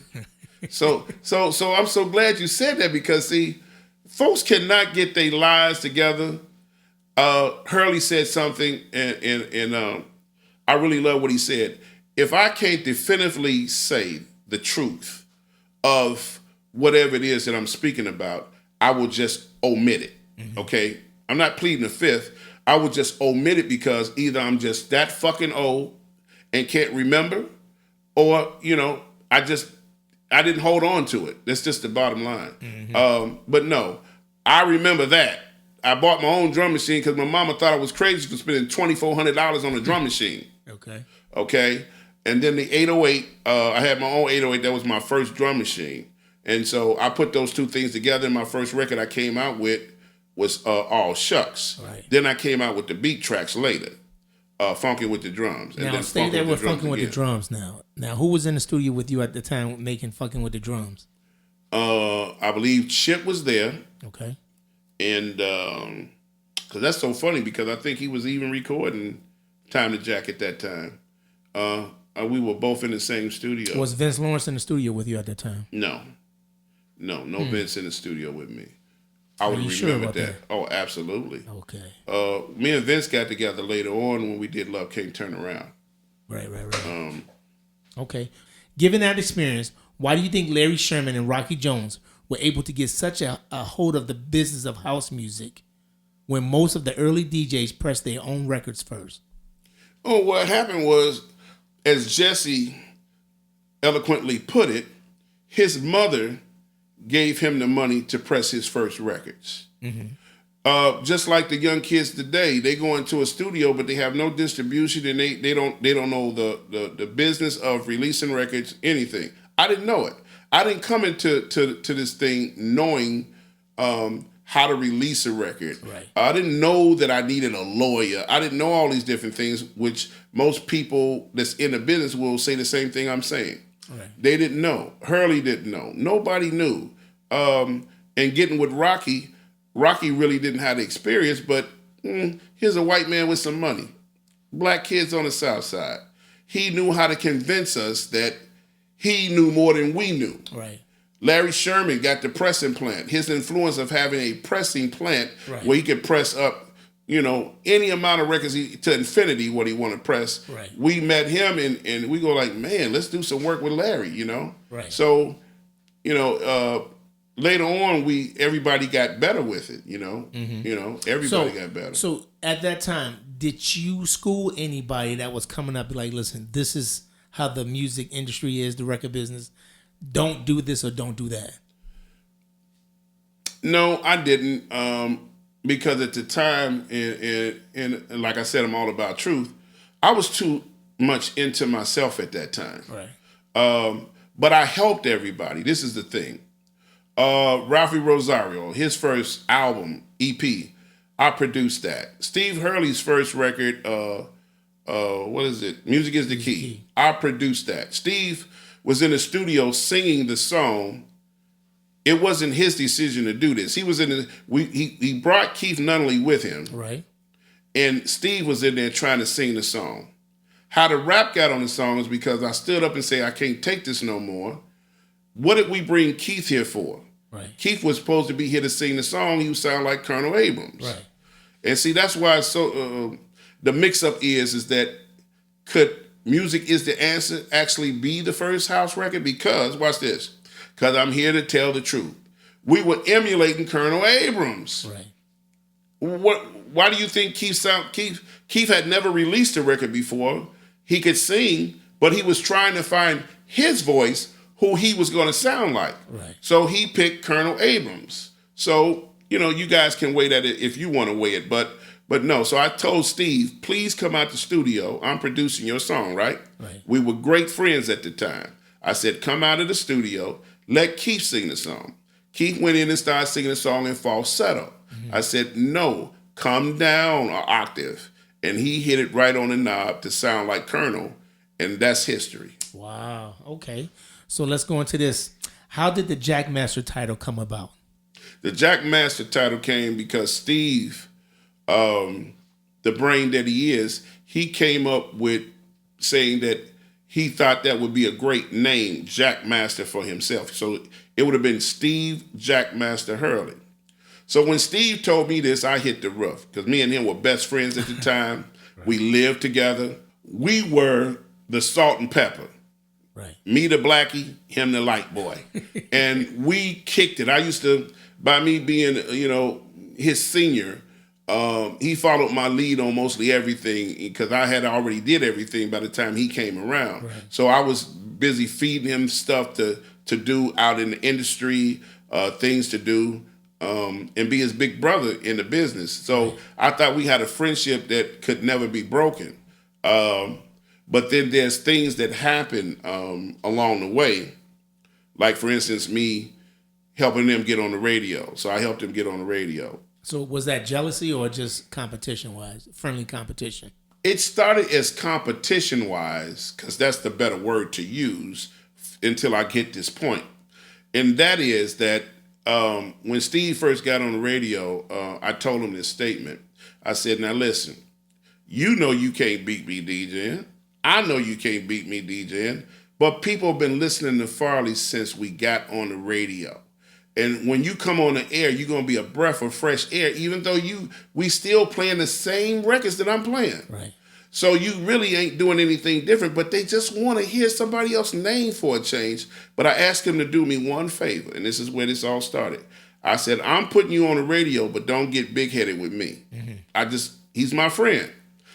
So I'm so glad you said that because, see, folks cannot get their lives together. Hurley said something, and I really love what he said. If I can't definitively say the truth of whatever it is that I'm speaking about, I will just omit it, okay? I'm not pleading the fifth. I will just omit it because either I'm just that fucking old and can't remember, or, I didn't hold on to it. That's just the bottom line. But no, I remember that. I bought my own drum machine because my mama thought I was crazy for spending $2,400 on a drum machine. Okay. Okay. And then the 808, I had my own 808. That was my first drum machine. And so I put those two things together. My first record I came out with was All Shucks. Right. Then I came out with the beat tracks later, Funky with the Drums. And Now, then stay there with Funkin' with the again. Drums now. Now, who was in the studio with you at the time making Funkin' with the Drums? I believe Chip was there. Okay. And because that's so funny because I think he was even recording Time to Jack at that time. We were both in the same studio. Was Vince Lawrence in the studio with you at that time? No Vince in the studio with me. I would remember sure about that. Oh, absolutely. Okay. Me and Vince got together later on when we did Love Can't Turn Around. Right. Okay. Given that experience, why do you think Larry Sherman and Rocky Jones were able to get such a hold of the business of house music when most of the early DJs pressed their own records first? Oh, what happened was, as Jesse eloquently put it, his mother gave him the money to press his first records. Mm-hmm. Just like the young kids today, they go into a studio, but they have no distribution, and they don't know the business of releasing records, anything. I didn't know it. I didn't come into this thing knowing how to release a record. Right. I didn't know that I needed a lawyer. I didn't know all these different things, which most people that's in the business will say the same thing I'm saying. Right. They didn't know. Hurley didn't know. Nobody knew. And getting with Rocky really didn't have the experience, but here's a white man with some money. Black kids on the South Side. He knew how to convince us that he knew more than we knew. Right. Larry Sherman got the pressing plant. His influence of having a pressing plant where he could press up, any amount of records to infinity what he want to press. Right. We met him and we go like, man, let's do some work with Larry, Right. So, later on everybody got better with it, everybody got better. So at that time, did you school anybody that was coming up like, listen, this is how the music industry is, the record business. Don't do this or don't do that? No, I didn't. Because at the time, and like I said, I'm all about truth. I was too much into myself at that time. Right. But I helped everybody. This is the thing. Ralphie Rosario, his first album, EP, I produced that. Steve Hurley's first record, what is it? Music is the Key. I produced that. Steve was in the studio singing the song. It wasn't his decision to do this. He was he brought Keith Nunnally with him. Right. And Steve was in there trying to sing the song. How the rap got on the song is because I stood up and said, I can't take this no more. What did we bring Keith here for? Right. Keith was supposed to be here to sing the song. He would sound like Colonel Abrams. Right. And see, that's why it's so the mix-up is that could Music is the Answer actually be the first house record? Because, watch this, because I'm here to tell the truth. We were emulating Colonel Abrams. Right. Why do you think Keith had never released a record before? He could sing, but he was trying to find his voice, who he was going to sound like. Right. So he picked Colonel Abrams. So, you guys can weigh that if you want to weigh it, but no. So I told Steve, please come out the studio. I'm producing your song, right? Right. We were great friends at the time. I said, come out of the studio, let Keith sing the song. Keith went in and started singing the song in falsetto. Mm-hmm. I said, no, come down an octave. And he hit it right on the knob to sound like Colonel, and that's history. Wow. Okay. So let's go into this. How did the Jackmaster title come about? The Jackmaster title came because Steve, the brain that he is, he came up with saying that he thought that would be a great name, Jackmaster, for himself. So it would have been Steve Jackmaster Hurley. So when Steve told me this, I hit the roof because me and him were best friends at the time. Right. We lived together. We were the salt and pepper. Right. Me the blackie, him the light boy. And we kicked it. I used to, by me being, his senior, he followed my lead on mostly everything because I had already did everything by the time he came around. Right. So I was busy feeding him stuff to do out in the industry, things to do, and be his big brother in the business. So I thought we had a friendship that could never be broken. But then there's things that happen along the way. Like, for instance, me helping them get on the radio. So I helped them get on the radio. So was that jealousy or just competition-wise, friendly competition? It started as competition-wise, because that's the better word to use until I get this point. And that is that when Steve first got on the radio, I told him this statement. I said, now listen, you know you can't beat me DJing. I know you can't beat me DJing. But people have been listening to Farley since we got on the radio. And when you come on the air, you're going to be a breath of fresh air, even though we still playing the same records that I'm playing. Right. So you really ain't doing anything different, but they just want to hear somebody else's name for a change. But I asked him to do me one favor, and this is where this all started. I said, I'm putting you on the radio, but don't get big-headed with me. Mm-hmm. He's my friend.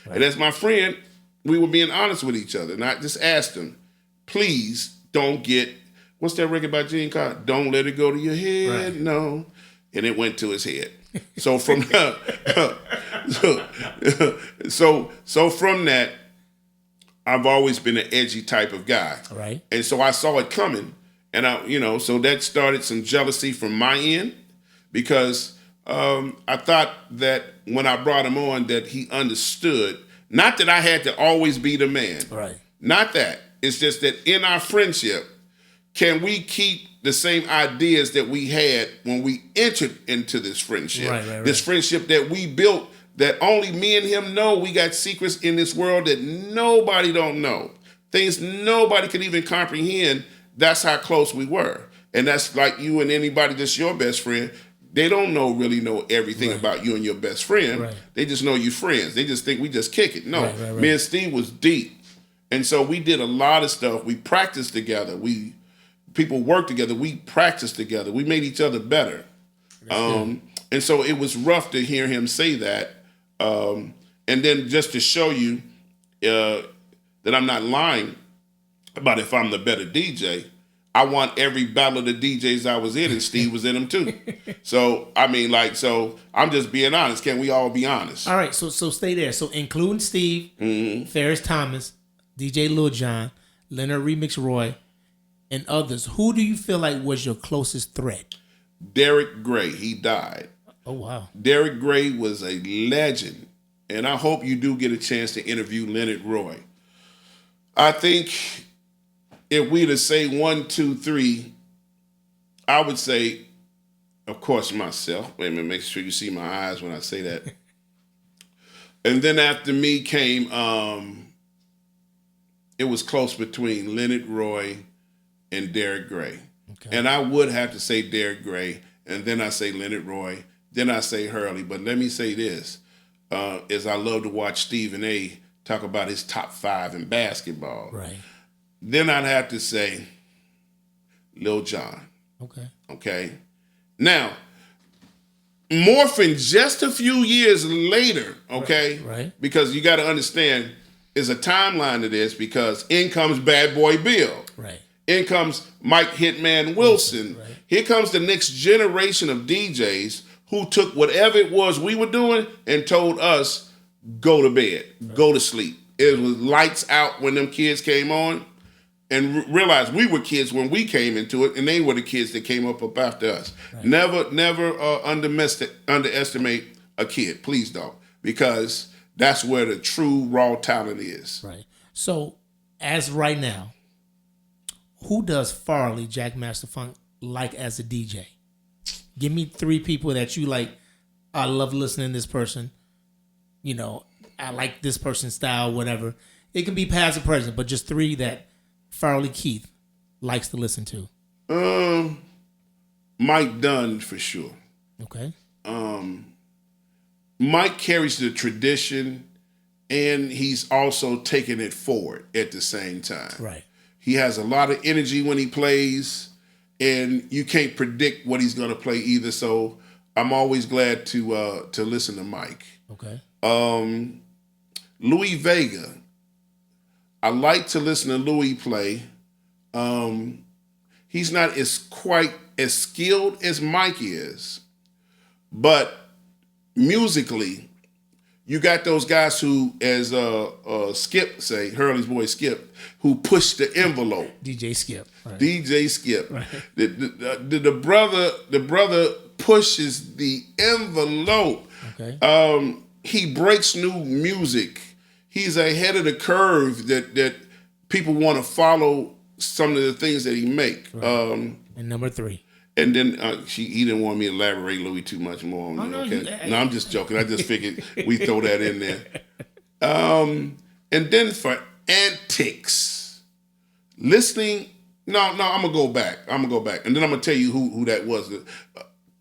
Right. And as my friend, we were being honest with each other. And I just asked him, please don't get, what's that record by Gene Carter? Don't let it go to your head, right. No. And it went to his head. So from so from that, I've always been an edgy type of guy. Right. And so I saw it coming, and so that started some jealousy from my end, because I thought that when I brought him on that he understood, not that I had to always be the man. Right. Not that. It's just that in our friendship, can we keep the same ideas that we had when we entered into this friendship? Right. This friendship that we built, that only me and him know. We got secrets in this world that nobody don't know. Things nobody could even comprehend. That's how close we were. And that's like you and anybody that's your best friend. They don't really know everything about you and your best friend. Right. They just know you friends. They just think we just kick it. No, me and Steve was deep. And so we did a lot of stuff. We practiced together. People worked together. We practiced together. We made each other better. And so it was rough to hear him say that. And then just to show you that I'm not lying about if I'm the better DJ, I won every battle of the DJs I was in, and Steve was in them too. So, so I'm just being honest. Can we all be honest? All right, so stay there. So including Steve, Ferris Thomas, DJ Lil Jon, Leonard Remix Roy, and others, who do you feel like was your closest threat? Derek Gray, he died. Oh, wow. Derek Gray was a legend, and I hope you do get a chance to interview Leonard Roy. I think if we to say 1, 2, 3, I would say, of course, myself. Wait a minute, make sure you see my eyes when I say that. And then after me came, it was close between Leonard Roy and Derek Gray. Okay. And I would have to say Derek Gray, and then I say Leonard Roy, then I say Hurley. But let me say this, is I love to watch Stephen A. talk about his top 5 in basketball. Right. Then I'd have to say Lil Jon. Okay. Now, morphing just a few years later, okay? Right. Because you got to understand, there's a timeline to this, because in comes Bad Boy Bill. Right. In comes Mike Hitman Wilson. Right. Here comes the next generation of DJs who took whatever it was we were doing and told us, go to bed, go to sleep. It was lights out when them kids came on, and realized we were kids when we came into it, and they were the kids that came up after us. Right. Never underestimate a kid. Please don't, because that's where the true raw talent is. Right. So, as right now, who does Farley Jackmaster Funk like as a DJ? Give me 3 people that you like. I love listening to this person. I like this person's style, whatever. It can be past or present, but just 3 that Farley Keith likes to listen to. Mike Dunn for sure. Okay. Mike carries the tradition, and he's also taking it forward at the same time. Right. He has a lot of energy when he plays, and you can't predict what he's going to play either. So I'm always glad to listen to Mike. Okay. Louis Vega. I like to listen to Louis play. He's not quite as skilled as Mike is, but musically, You got those guys who, as Skip say, Hurley's boy Skip, who push the envelope. DJ Skip. Right. DJ Skip. Right. The brother pushes the envelope. Okay. He breaks new music. He's ahead of the curve that people want to follow some of the things that he make. Right. And number 3. And then he didn't want me to elaborate Louis too much more on no, okay? No, I'm just joking. I just figured we throw that in there. And then for antics, listening. No, I'm gonna go back. And then I'm gonna tell you who that was.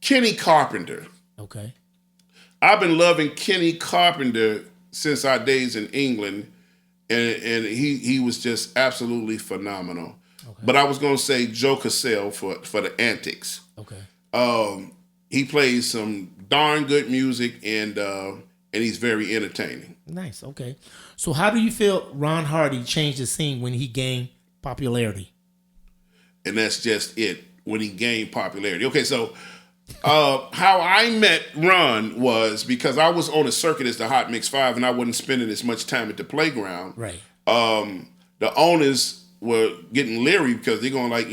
Kenny Carpenter. Okay. I've been loving Kenny Carpenter since our days in England, and he was just absolutely phenomenal. Okay. But I was gonna say Joe Cassell for the antics. Okay. He plays some darn good music, and he's very entertaining. Nice. Okay. So how do you feel Ron Hardy changed the scene when he gained popularity? And that's just it, when he gained popularity. Okay, so how I met Ron was because I was on a circuit as the Hot Mix 5, and I wasn't spending as much time at the playground. Right. The owners were getting leery because they're going like,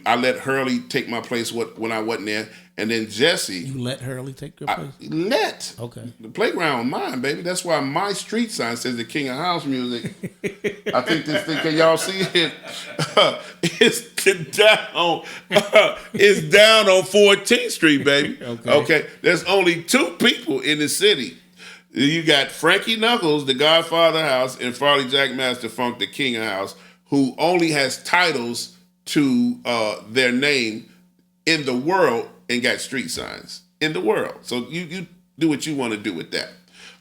I let Hurley take my place when I wasn't there. And then Jesse. You let Hurley take your place? Okay. The playground was mine, baby. That's why my street sign says the King of House Music. I think this thing, can y'all see it? It's down on 14th Street, baby. Okay. There's only 2 people in the city. You got Frankie Knuckles, the Godfather House, and Farley Jackmaster Funk, the King of House, who only has titles to their name in the world and got street signs in the world. So you do what you want to do with that.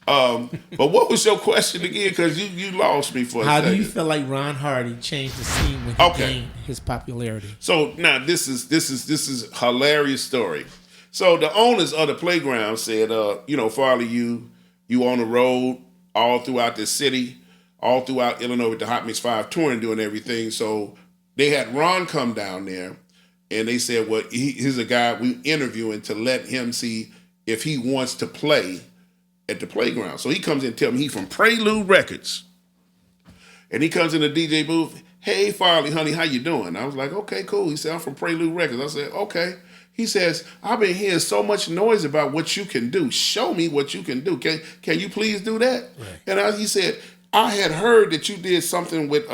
But what was your question again? Because you lost me for a second. How do you feel like Ron Hardy changed the scene when he gained his popularity? So now this is a hilarious story. So the owners of the playground said, Farley, you on the road all throughout the city, all throughout Illinois with the Hot Mix 5 touring, doing everything. So they had Ron come down there, and they said, well, he's a guy we interviewing to let him see if he wants to play at the playground. So he comes in and tells me he's from Prelude Records. And he comes in the DJ booth, hey, Farley, honey, how you doing? I was like, okay, cool. He said, I'm from Prelude Records. I said, okay. He says, I've been hearing so much noise about what you can do. Show me what you can do. Can you please do that? Right. And he said, I had heard that you did something with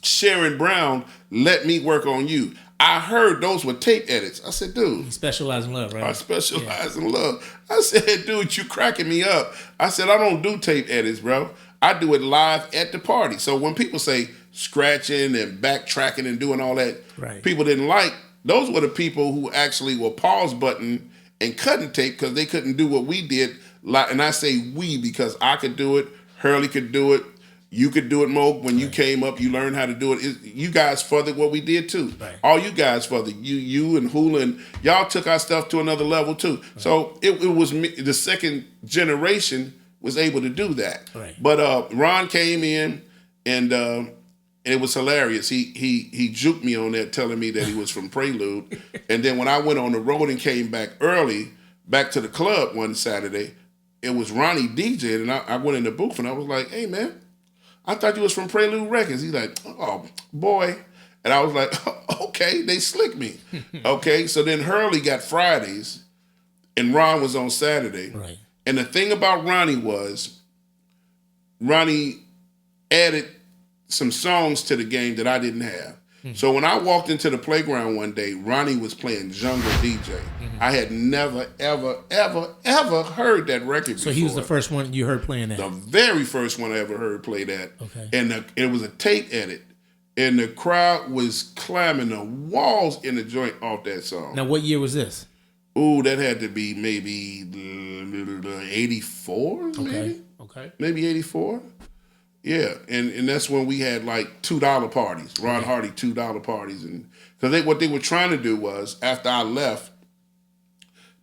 Sharon Brown, Let Me Work on You. I heard those were tape edits. I said, dude. You specialize in love, right? I specialize in love. I said, dude, you cracking me up. I said, I don't do tape edits, bro. I do it live at the party. So when people say scratching and backtracking and doing all that, people didn't like, those were the people who actually were pause button and cutting tape because they couldn't do what we did. And I say we because I could do it, Hurley could do it, you could do it, Mo. When you came up, you learned how to do it. You guys furthered what we did too. Right. All you guys furthered. You and Hula, and y'all took our stuff to another level too. Right. So it was me, the second generation was able to do that. Right. But Ron came in and it was hilarious. He juked me on that, telling me that he was from Prelude. And then when I went on the road and came back early, back to the club one Saturday, it was Ronnie DJ, and I went in the booth and I was like, hey man, I thought you was from Prelude Records. He's like, oh, boy. And I was like, okay, they slicked me. Okay, so then Hurley got Fridays, and Ron was on Saturday. Right. And the thing about Ronnie was, Ronnie added some songs to the game that I didn't have. Mm-hmm. So when I walked into the playground one day, Ronnie was playing Jungle DJ. Mm-hmm. I had never, ever, ever, ever heard that record before. So he was the first one you heard playing that? The very first one I ever heard play that. Okay. And it was a tape edit. And the crowd was climbing the walls in the joint off that song. Now, what year was this? Ooh, that had to be maybe 84, maybe? Okay. Maybe 84. Yeah, and that's when we had like $2 parties, Ron Hardy $2 parties, and because what they were trying to do was after I left,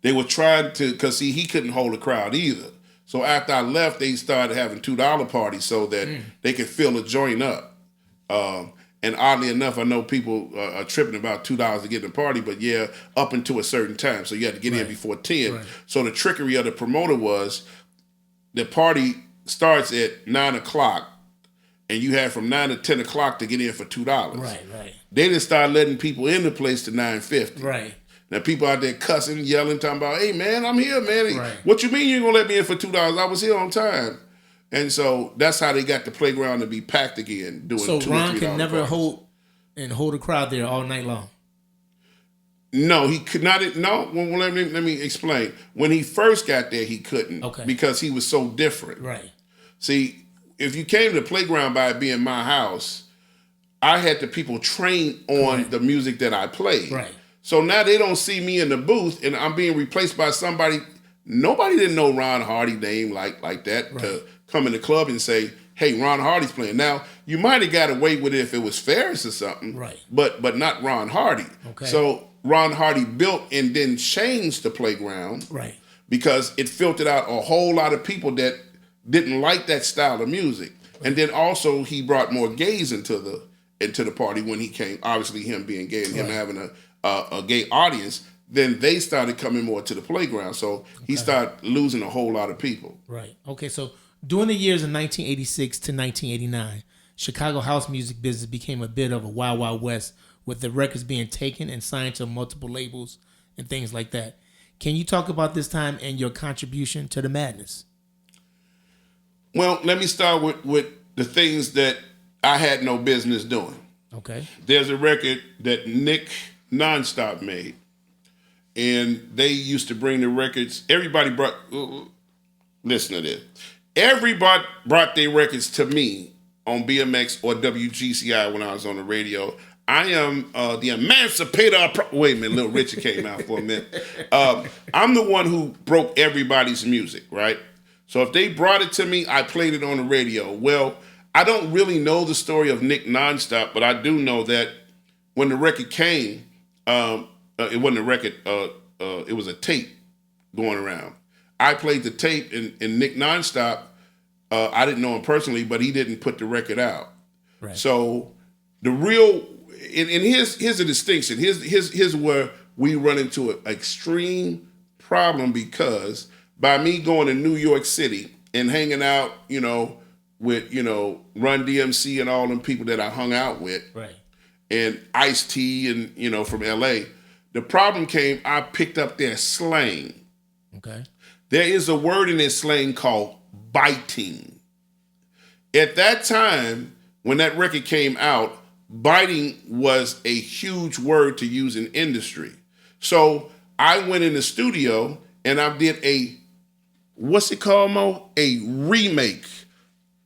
they were trying to because see he couldn't hold a crowd either. So after I left, they started having $2 parties so that they could fill a joint up. And oddly enough, I know people are tripping about $2 to get in the party, but yeah, up until a certain time. So you had to get in before 10. Right. So the trickery of the promoter was, the party starts at 9 o'clock, and you have from 9 to 10 o'clock to get in for $2. Right. They just start letting people in the place to $9.50. Right. Now people out there cussing, yelling, talking about, "Hey man, I'm here, man. Right. What you mean you ain't gonna let me in for $2? I was here on time." And so that's how they got the playground to be packed again. Doing so $2 Ron or $3 can never parties. hold a crowd there all night long. No, he could not. No, well, let me explain. When he first got there, he couldn't. Okay. Because he was so different. Right. See, if you came to the playground by it being my house, I had the people train on the music that I played. Right. So now they don't see me in the booth and I'm being replaced by somebody. Nobody didn't know Ron Hardy's name like that to come in the club and say, "Hey, Ron Hardy's playing." Now, you might have got away with it if it was Ferris or something. Right. But not Ron Hardy. Okay. So Ron Hardy built and then changed the playground. Right. Because it filtered out a whole lot of people that didn't like that style of music. Right. And then also he brought more gays into the party when he came. Obviously him being gay and him having a gay audience, then they started coming more to the playground. So he started losing a whole lot of people. Right. Okay, so during the years of 1986 to 1989, Chicago house music business became a bit of a wild, wild west, with the records being taken and signed to multiple labels and things like that. Can you talk about this time and your contribution to the madness? Well, let me start with the things that I had no business doing. Okay. There's a record that Nick Nonstop made, and they used to bring the records. Everybody brought, listen to this. Everybody brought their records to me on BMX or WGCI when I was on the radio. I am the emancipator. Wait a minute, Little Richard came out for a minute. I'm the one who broke everybody's music, right? So if they brought it to me, I played it on the radio. Well, I don't really know the story of Nick Nonstop, but I do know that when the record came, it wasn't a record, it was a tape going around. I played the tape, and Nick Nonstop, I didn't know him personally, but he didn't put the record out. Right. So the real, and here's a distinction. Here's where we run into an extreme problem, because by me going to New York City and hanging out, with, Run DMC and all them people that I hung out with, right, and Ice-T and, from LA, the problem came, I picked up their slang. Okay. There is a word in their slang called biting. At that time, when that record came out, biting was a huge word to use in industry. So I went in the studio and I did what's it called, Mo? A remake,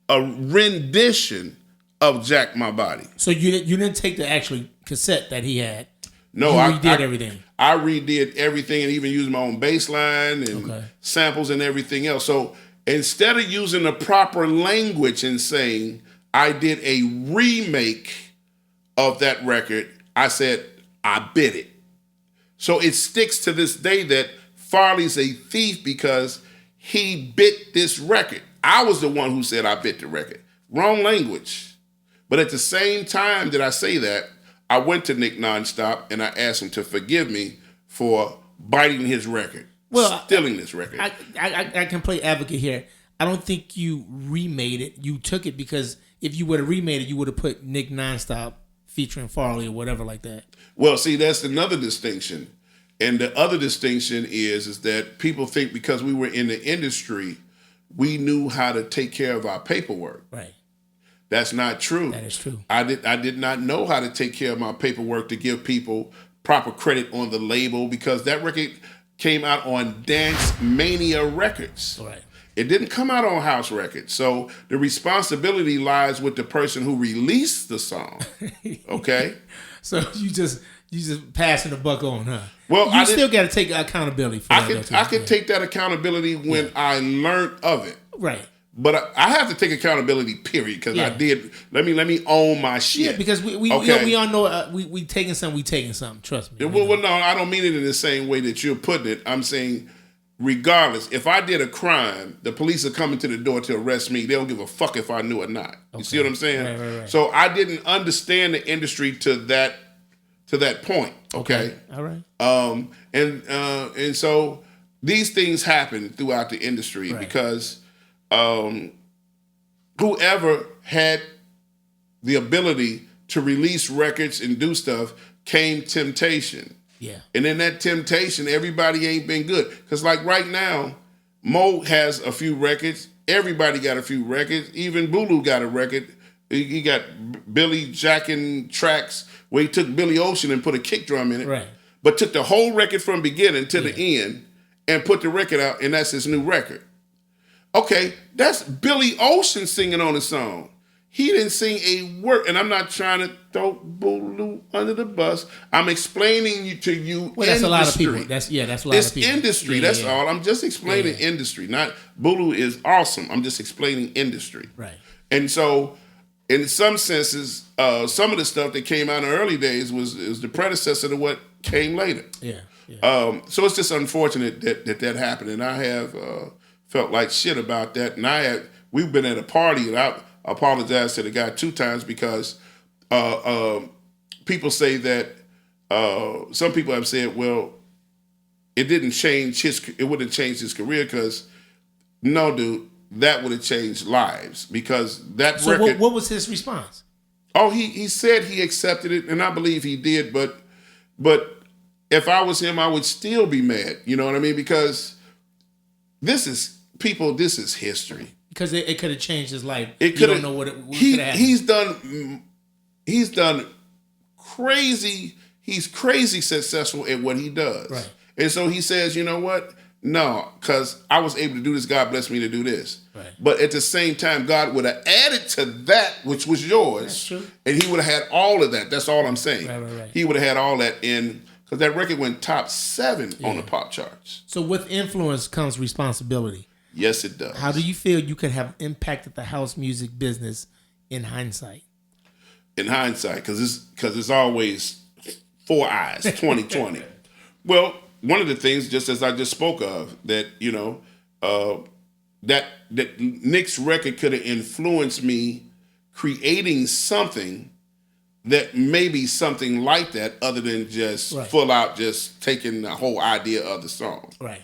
a rendition of Jack My Body. So you didn't take the actual cassette that he had. No, you redid everything. I redid everything and even used my own bass line and samples and everything else. So instead of using the proper language and saying I did a remake of that record, I said I bit it. So it sticks to this day that Farley's a thief because he bit this record. I was the one who said I bit the record. Wrong language. But at the same time that I say that, I went to Nick Nonstop and I asked him to forgive me for biting his record, stealing this record. I can play advocate here. I don't think you remade it. You took it because if you would have remade it, you would have put Nick Nonstop featuring Farley or whatever like that. Well, see, that's another distinction. And the other distinction is that people think because we were in the industry, we knew how to take care of our paperwork. Right. That's not true. That is true. I did not know how to take care of my paperwork to give people proper credit on the label, because that record came out on Dance Mania Records. Right. It didn't come out on House Records. So the responsibility lies with the person who released the song. Okay? So you just passing the buck on, huh? Well, you still got to take accountability for that. I can take that accountability when I learned of it. Right. But I have to take accountability, period, because I did. Let me own my shit. Yeah, because we all know we taking something. Trust me. Well, no, I don't mean it in the same way that you're putting it. I'm saying, regardless, if I did a crime, the police are coming to the door to arrest me. They don't give a fuck if I knew or not. You see what I'm saying? Right. So I didn't understand the industry to that point. Okay. All right. And so these things happen throughout the industry because whoever had the ability to release records and do stuff came temptation. Yeah. And in that temptation, everybody ain't been good. Because like right now, Mo has a few records. Everybody got a few records. Even Bulu got a record. He got Billy jacking tracks where he took Billy Ocean and put a kick drum in it. Right. But took the whole record from beginning to the end and put the record out, and that's his new record. Okay, that's Billy Ocean singing on the song. He didn't sing a word, and I'm not trying to throw Bulu under the bus. I'm explaining to you. Well, that's industry. a lot of people. That's a lot of people. It's industry. That's all. I'm just explaining industry. Not Bulu is awesome. I'm just explaining industry. Right. And so, in some senses, some of the stuff that came out in the early days was the predecessor to what came later. Yeah. So it's just unfortunate that happened, and I have felt like shit about that. And we've been at a party, and I apologized to the guy 2 times because people say that some people have said, well, it wouldn't change his career because no, dude, that would have changed lives because that so record. What was his response? Oh, he said he accepted it, and I believe he did, but if I was him, I would still be mad. You know what I mean? Because this is history. Because it could have changed his life. It you don't know what could have happened. He's done crazy. He's crazy successful at what he does. Right. And so he says, you know what? No, because I was able to do this. God blessed me to do this. Right. But at the same time, God would have added to that which was yours. That's true. And he would have had all of that. That's all I'm saying. Right. He would have had all that in, because that record went top 7 on the pop charts. So with influence comes responsibility. Yes, it does. How do you feel you could have impacted the house music business in hindsight? In hindsight, because it's always 4 eyes, 2020. Well, one of the things, just as I just spoke of, that that Nick's record could have influenced me creating something that maybe something like that, other than just full out just taking the whole idea of the song. Right.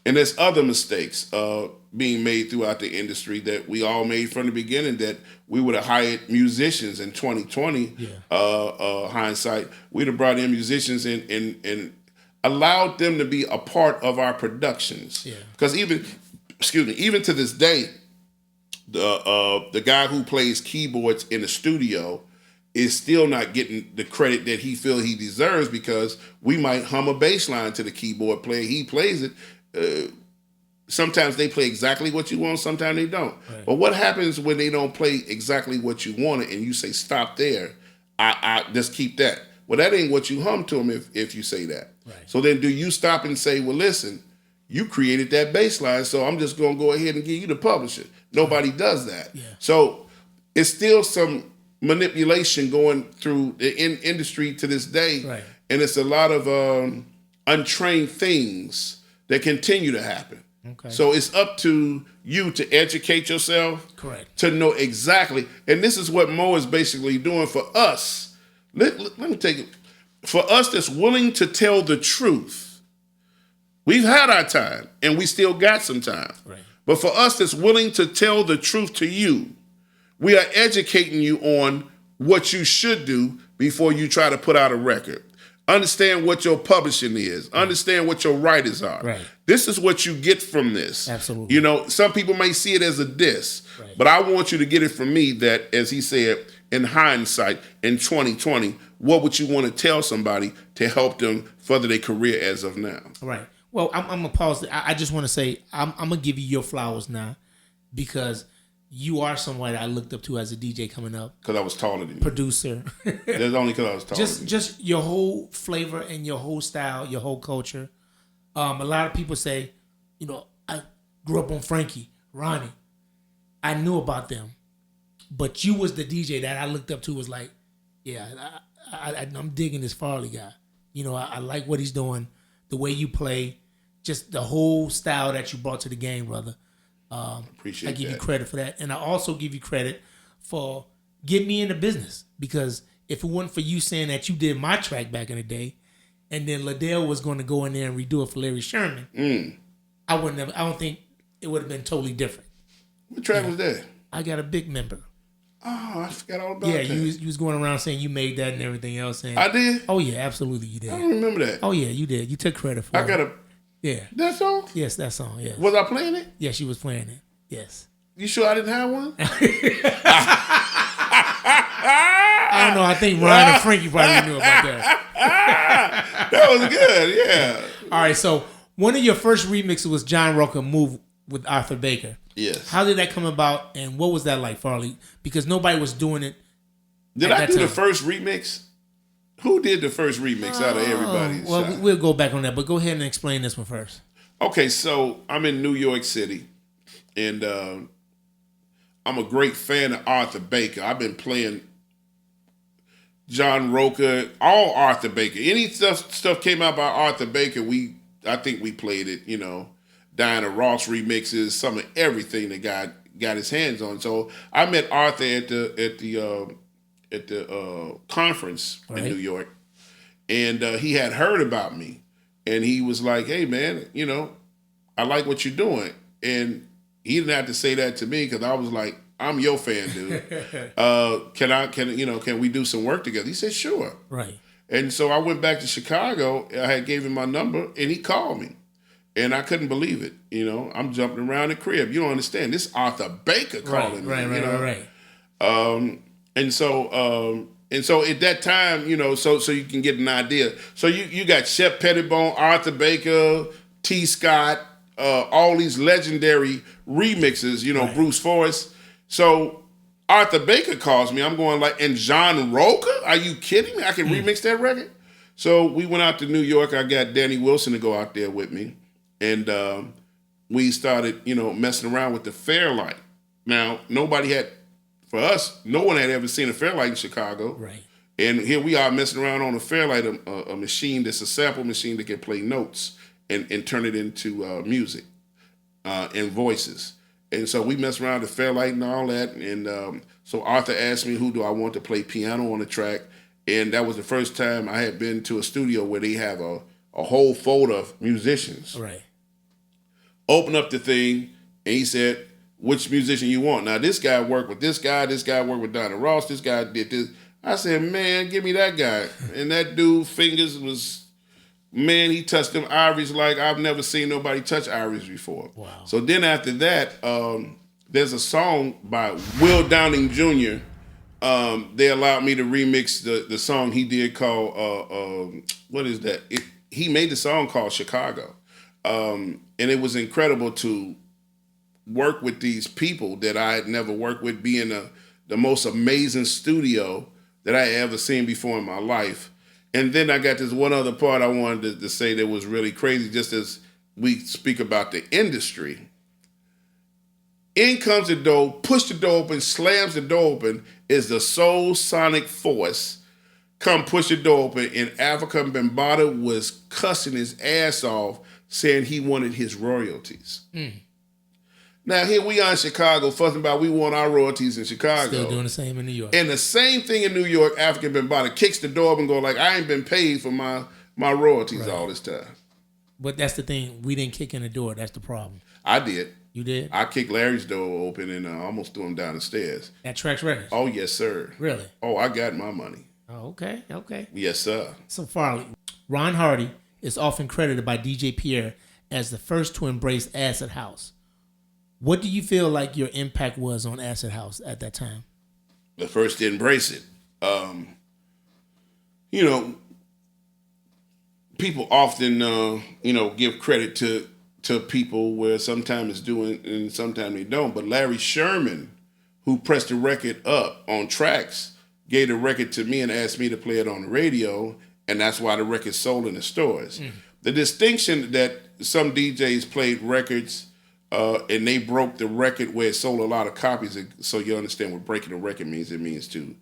And there's other mistakes being made throughout the industry that we all made from the beginning, that we would have hired musicians in 2020, hindsight. We'd have brought in musicians and allowed them to be a part of our productions. Because even to this day, the guy who plays keyboards in the studio is still not getting the credit that he feels he deserves, because we might hum a bass line to the keyboard player. He plays it. Sometimes they play exactly what you want, sometimes they don't. Right. But what happens when they don't play exactly what you wanted and you say, stop there, I just keep that? Well, that ain't what you hum to them if you say that. Right. So then do you stop and say, well, listen, you created that bass line, so I'm just going to go ahead and give you the publisher. Nobody does that. Yeah. So it's still some manipulation going through the industry to this day. Right. And it's a lot of untrained things that continue to happen. Okay. So it's up to you to educate yourself. Correct. To know exactly. And this is what Mo is basically doing for us. Let me take it. For us that's willing to tell the truth, we've had our time and we still got some time. Right. But for us that's willing to tell the truth to you, we are educating you on what you should do before you try to put out a record. Understand what your publishing is. Understand what your writers are. Right. This is what you get from this. Absolutely. You know, some people may see it as a diss, but I want you to get it from me that, as he said, in hindsight, in 2020, what would you want to tell somebody to help them further their career as of now? Right. Well, I'm going to pause. I just want to say, I'm going to give you your flowers now, because you are someone I looked up to as a DJ coming up. Because I was taller than you. Producer. That's only because I was taller than you. Just your whole flavor and your whole style, your whole culture. A lot of people say, I grew up on Frankie, Ronnie. I knew about them. But you was the DJ that I looked up to, was like, yeah, I'm digging this Farley guy. I like what he's doing, the way you play, just the whole style that you brought to the game, brother. Appreciate I give you credit for that. And I also give you credit for getting me into business, because if it wasn't for you saying that you did my track back in the day, and then Liddell was going to go in there and redo it for Larry Sherman, I don't think it would have been totally different. What track was that? I Got a Big Member. Oh, I forgot all about that. Yeah, you was going around saying you made that and everything else. And, I did? Oh, yeah, absolutely you did. I don't remember that. Oh, yeah, you did. You took credit for it. I got a... Yeah. That song? Yes, that song, yes. Was I playing it? Yeah, she was playing it. Yes. You sure I didn't have one? I don't know. I think Ryan and Frankie probably knew about that. That was good, yeah. All right, so one of your first remixes was John Roca Move with Arthur Baker. Yes. How did that come about, and what was that like, Farley? Because nobody was doing it. Did I do the first remix? Who did the first remix out of everybody? Well, we'll go back on that, but go ahead and explain this one first. Okay, so I'm in New York City, and I'm a great fan of Arthur Baker. I've been playing John Roca, all Arthur Baker. Any stuff came out by Arthur Baker, I think we played it, you know. Diana Ross remixes, some of everything that got his hands on. So I met Arthur at the conference in New York, and he had heard about me, and he was like, "Hey man, you know, I like what you're doing." And he didn't have to say that to me because I was like, "I'm your fan, dude. Can we do some work together?" He said, "Sure." Right. And so I went back to Chicago. I had gave him my number, and he called me. And I couldn't believe it. You know, I'm jumping around the crib. You don't understand. This Arthur Baker calling me. Right. And so at that time, you know, so you can get an idea. So you got Shep Pettibone, Arthur Baker, T. Scott, all these legendary remixes, you know, right. Bruce Forrest. So Arthur Baker calls me. I'm going like, and John Roca? Are you kidding me? I can remix that record? So we went out to New York. I got Danny Wilson to go out there with me. And we started, you know, messing around with the Fairlight. Now, no one had ever seen a Fairlight in Chicago. Right. And here we are messing around on a Fairlight, a machine that's a sample machine that can play notes and turn it into music and voices. And so we messed around with the Fairlight and all that. And so Arthur asked me who do I want to play piano on the track. And that was the first time I had been to a studio where they have a whole folder of musicians. Right. Open up the thing, and he said, which musician you want? Now, this guy worked with this guy worked with Diana Ross, this guy did this. I said, man, give me that guy. And that dude, fingers was, man, he touched them ivories like I've never seen nobody touch ivories before. Wow. So then after that, there's a song by Will Downing Jr. They allowed me to remix the song he did called, what is that? He made the song called Chicago. And it was incredible to work with these people that I had never worked with, being the most amazing studio that I had ever seen before in my life. And then I got this one other part I wanted to say that was really crazy, just as we speak about the industry. In comes the door, push the door open, slams the door open, is the Soul Sonic Force. Come push the door open, and Africa Bambaataa was cussing his ass off, saying he wanted his royalties. Now, here we are in Chicago, fussing about we want our royalties in Chicago. Still doing the same in New York. And the same thing in New York, Africa Bambaataa kicks the door up and go like, I ain't been paid for my royalties all this time. But that's the thing. We didn't kick in the door. That's the problem. I did. You did? I kicked Larry's door open and almost threw him down the stairs. At Trax Records? Oh, yes, sir. Really? Oh, I got my money. Oh, okay. Yes, sir. So, Farley, Ron Hardy is often credited by DJ Pierre as the first to embrace Acid House. What do you feel like your impact was on Acid House at that time? The first to embrace it. You know, people often, give credit to people where sometimes it's doing and sometimes they don't. But Larry Sherman, who pressed the record up on Trax, gave the record to me and asked me to play it on the radio, and that's why the record sold in the stores. The distinction that some DJs played records and they broke the record where it sold a lot of copies, so you understand what breaking a record means. It means to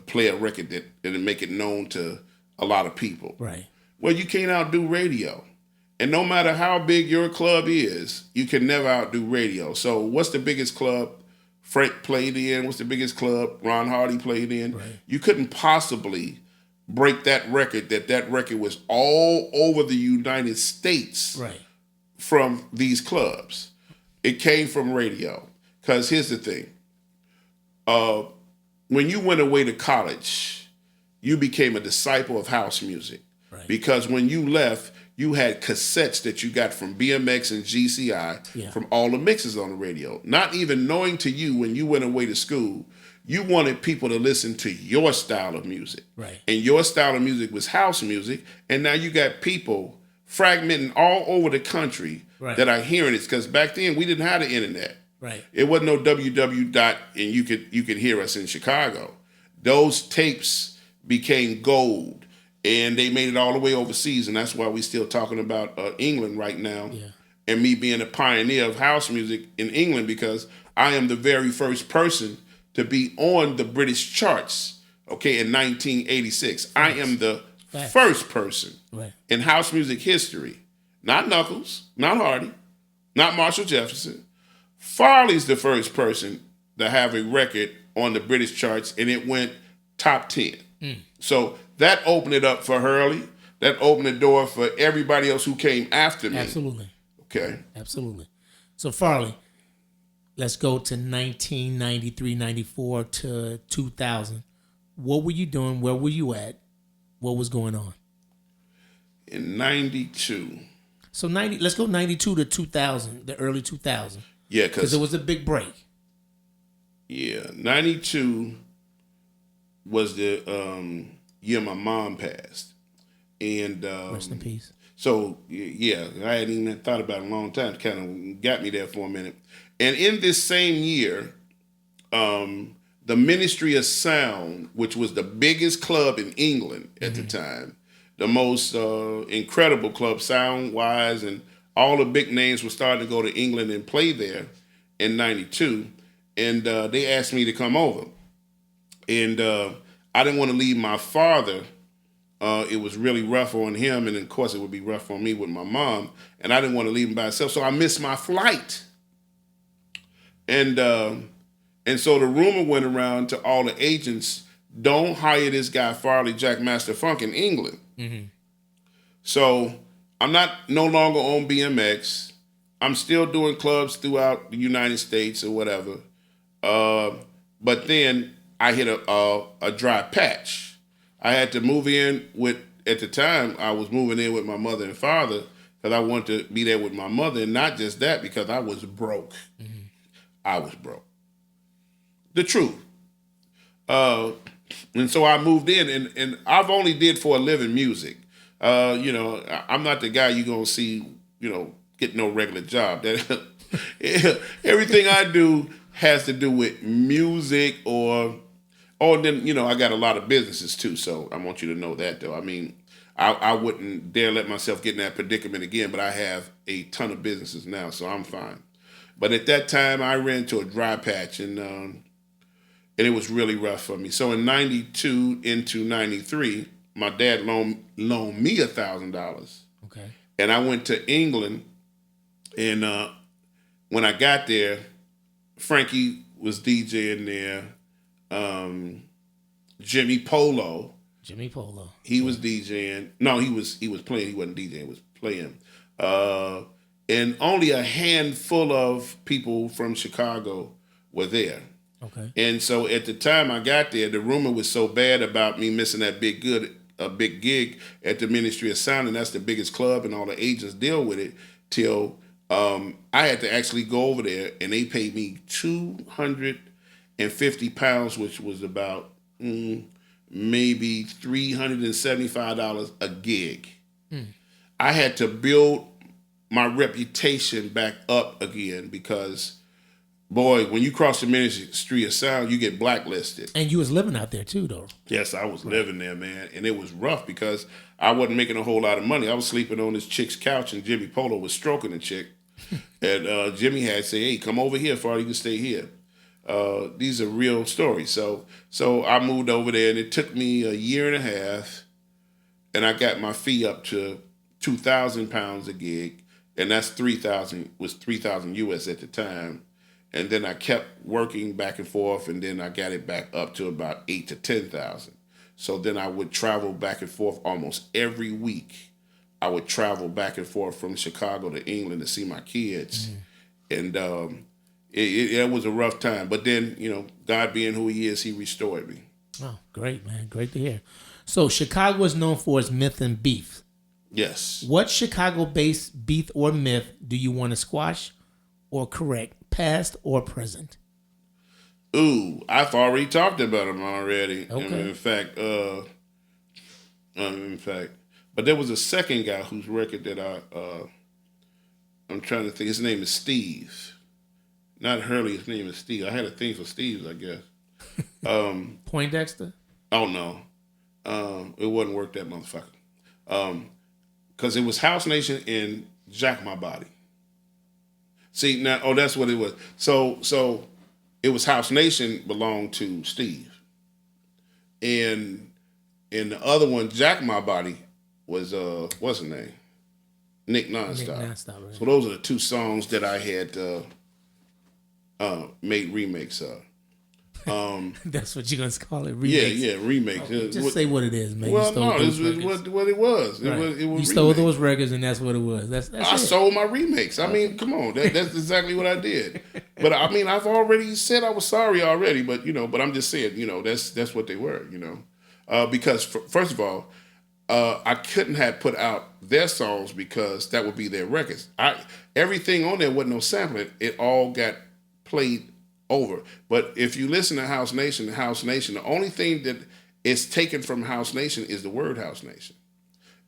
play a record and make it known to a lot of people. Right. Well, you can't outdo radio. And no matter how big your club is, you can never outdo radio. So what's the biggest club Frank played in? What's the biggest club Ron Hardy played in? Right. You couldn't possibly break that record was all over the United States right. from these clubs. It came from radio. Because here's the thing. When you went away to college, you became a disciple of house music. Right. Because when you left, you had cassettes that you got from BMX and GCI from all the mixes on the radio. Not even knowing to you when you went away to school, you wanted people to listen to your style of music. Right. And your style of music was house music. And now you got people fragmenting all over the country that are hearing it. Because back then we didn't have the internet. Right. It wasn't no www dot and you could hear us in Chicago. Those tapes became gold. And they made it all the way overseas, and that's why we still talking about England right now. Yeah. And me being a pioneer of house music in England, because I am the very first person to be on the British charts, okay, in 1986. Facts. I am the first person in house music history. Not Knuckles, not Hardy, not Marshall Jefferson. Farley's the first person to have a record on the British charts, and it went top 10. So that opened it up for Hurley. That opened the door for everybody else who came after me. Absolutely. Okay. Absolutely. So Farley, let's go to 1993, 94 to 2000. What were you doing? Where were you at? What was going on? In 92. So let's go 92 to 2000, the early 2000. Yeah, because it was a big break. Yeah, 92 was the year my mom passed. And rest in peace. So yeah, I hadn't even thought about it in a long time. It kind of got me there for a minute. And in this same year, the Ministry of Sound, which was the biggest club in England at the time, the most incredible club sound-wise, and all the big names were starting to go to England and play there in 92. And they asked me to come over. And I didn't want to leave my father. It was really rough on him, and of course it would be rough on me with my mom. And I didn't want to leave him by himself, so I missed my flight. And so the rumor went around to all the agents, don't hire this guy Farley Jackmaster Funk in England. So I'm no longer on BMX. I'm still doing clubs throughout the United States or whatever. But then I hit a dry patch. I had to move in at the time, I was moving in with my mother and father because I wanted to be there with my mother. And not just that, because I was broke. I was broke. The truth. And so I moved in, and I've only did for a living music. I'm not the guy you're going to see, get no regular job. Everything I do has to do with music or then, I got a lot of businesses too. So I want you to know that, though. I mean, I wouldn't dare let myself get in that predicament again, but I have a ton of businesses now, so I'm fine. But at that time, I ran into a dry patch, and it was really rough for me. So in 92 into 93, my dad loaned me $1,000. Okay. And I went to England, and when I got there, Frankie was DJing there. Jimmy Polo. He was DJing. No, he was playing. He wasn't DJing. He was playing. And only a handful of people from Chicago were there. Okay. And so at the time I got there, the rumor was so bad about me missing that big gig at the Ministry of Sound, and that's the biggest club, and all the agents deal with it, till I had to actually go over there, and they paid me £250, which was about maybe $375 a gig. I had to build my reputation back up again because, boy, when you cross the Ministry of Sound, you get blacklisted. And you was living out there too, though. Yes, I was living there, man. And it was rough because I wasn't making a whole lot of money. I was sleeping on this chick's couch, and Jimmy Polo was stroking the chick. And Jimmy had to say, hey, come over here, Farley, you can stay here. These are real stories. So I moved over there, and it took me a year and a half, and I got my fee up to £2,000 a gig, and that's $3,000 US at the time. And then I kept working back and forth, and then I got it back up to about $8,000 to $10,000. So then I would travel back and forth almost every week. I would travel back and forth from Chicago to England to see my kids. and it was a rough time. But then, God being who He is, He restored me. Oh, great, man. Great to hear. So Chicago is known for its myth and beef. Yes. What Chicago-based beef or myth do you want to squash or correct, past or present? Ooh, I've already talked about them already. Okay. In fact, but there was a second guy whose record that I'm trying to think. His name is Steve, not Hurley. His name is Steve. I had a thing for Steve's, I guess. Poindexter? Oh no, it wasn't worth that motherfucker. Because it was House Nation and Jack My Body. See now, that's what it was. So it was House Nation belonged to Steve, and the other one, Jack My Body, was what's his name? Nick Nonstop. Right. So those are the two songs that I had made remakes of. That's what you're gonna call it, remakes. Yeah, remakes. Just say what it is, man. Well, no, this was what it was. Right. It was you stole those records, and that's what it was. That's I sold my remakes. I mean, come on, that's exactly what I did. But I mean, I've already said I was sorry already. But but I'm just saying, that's what they were. Because first of all, I couldn't have put out their songs because that would be their records. Everything on there wasn't no sampling. It all got played over. But if you listen to House Nation, the only thing that is taken from House Nation is the word House Nation.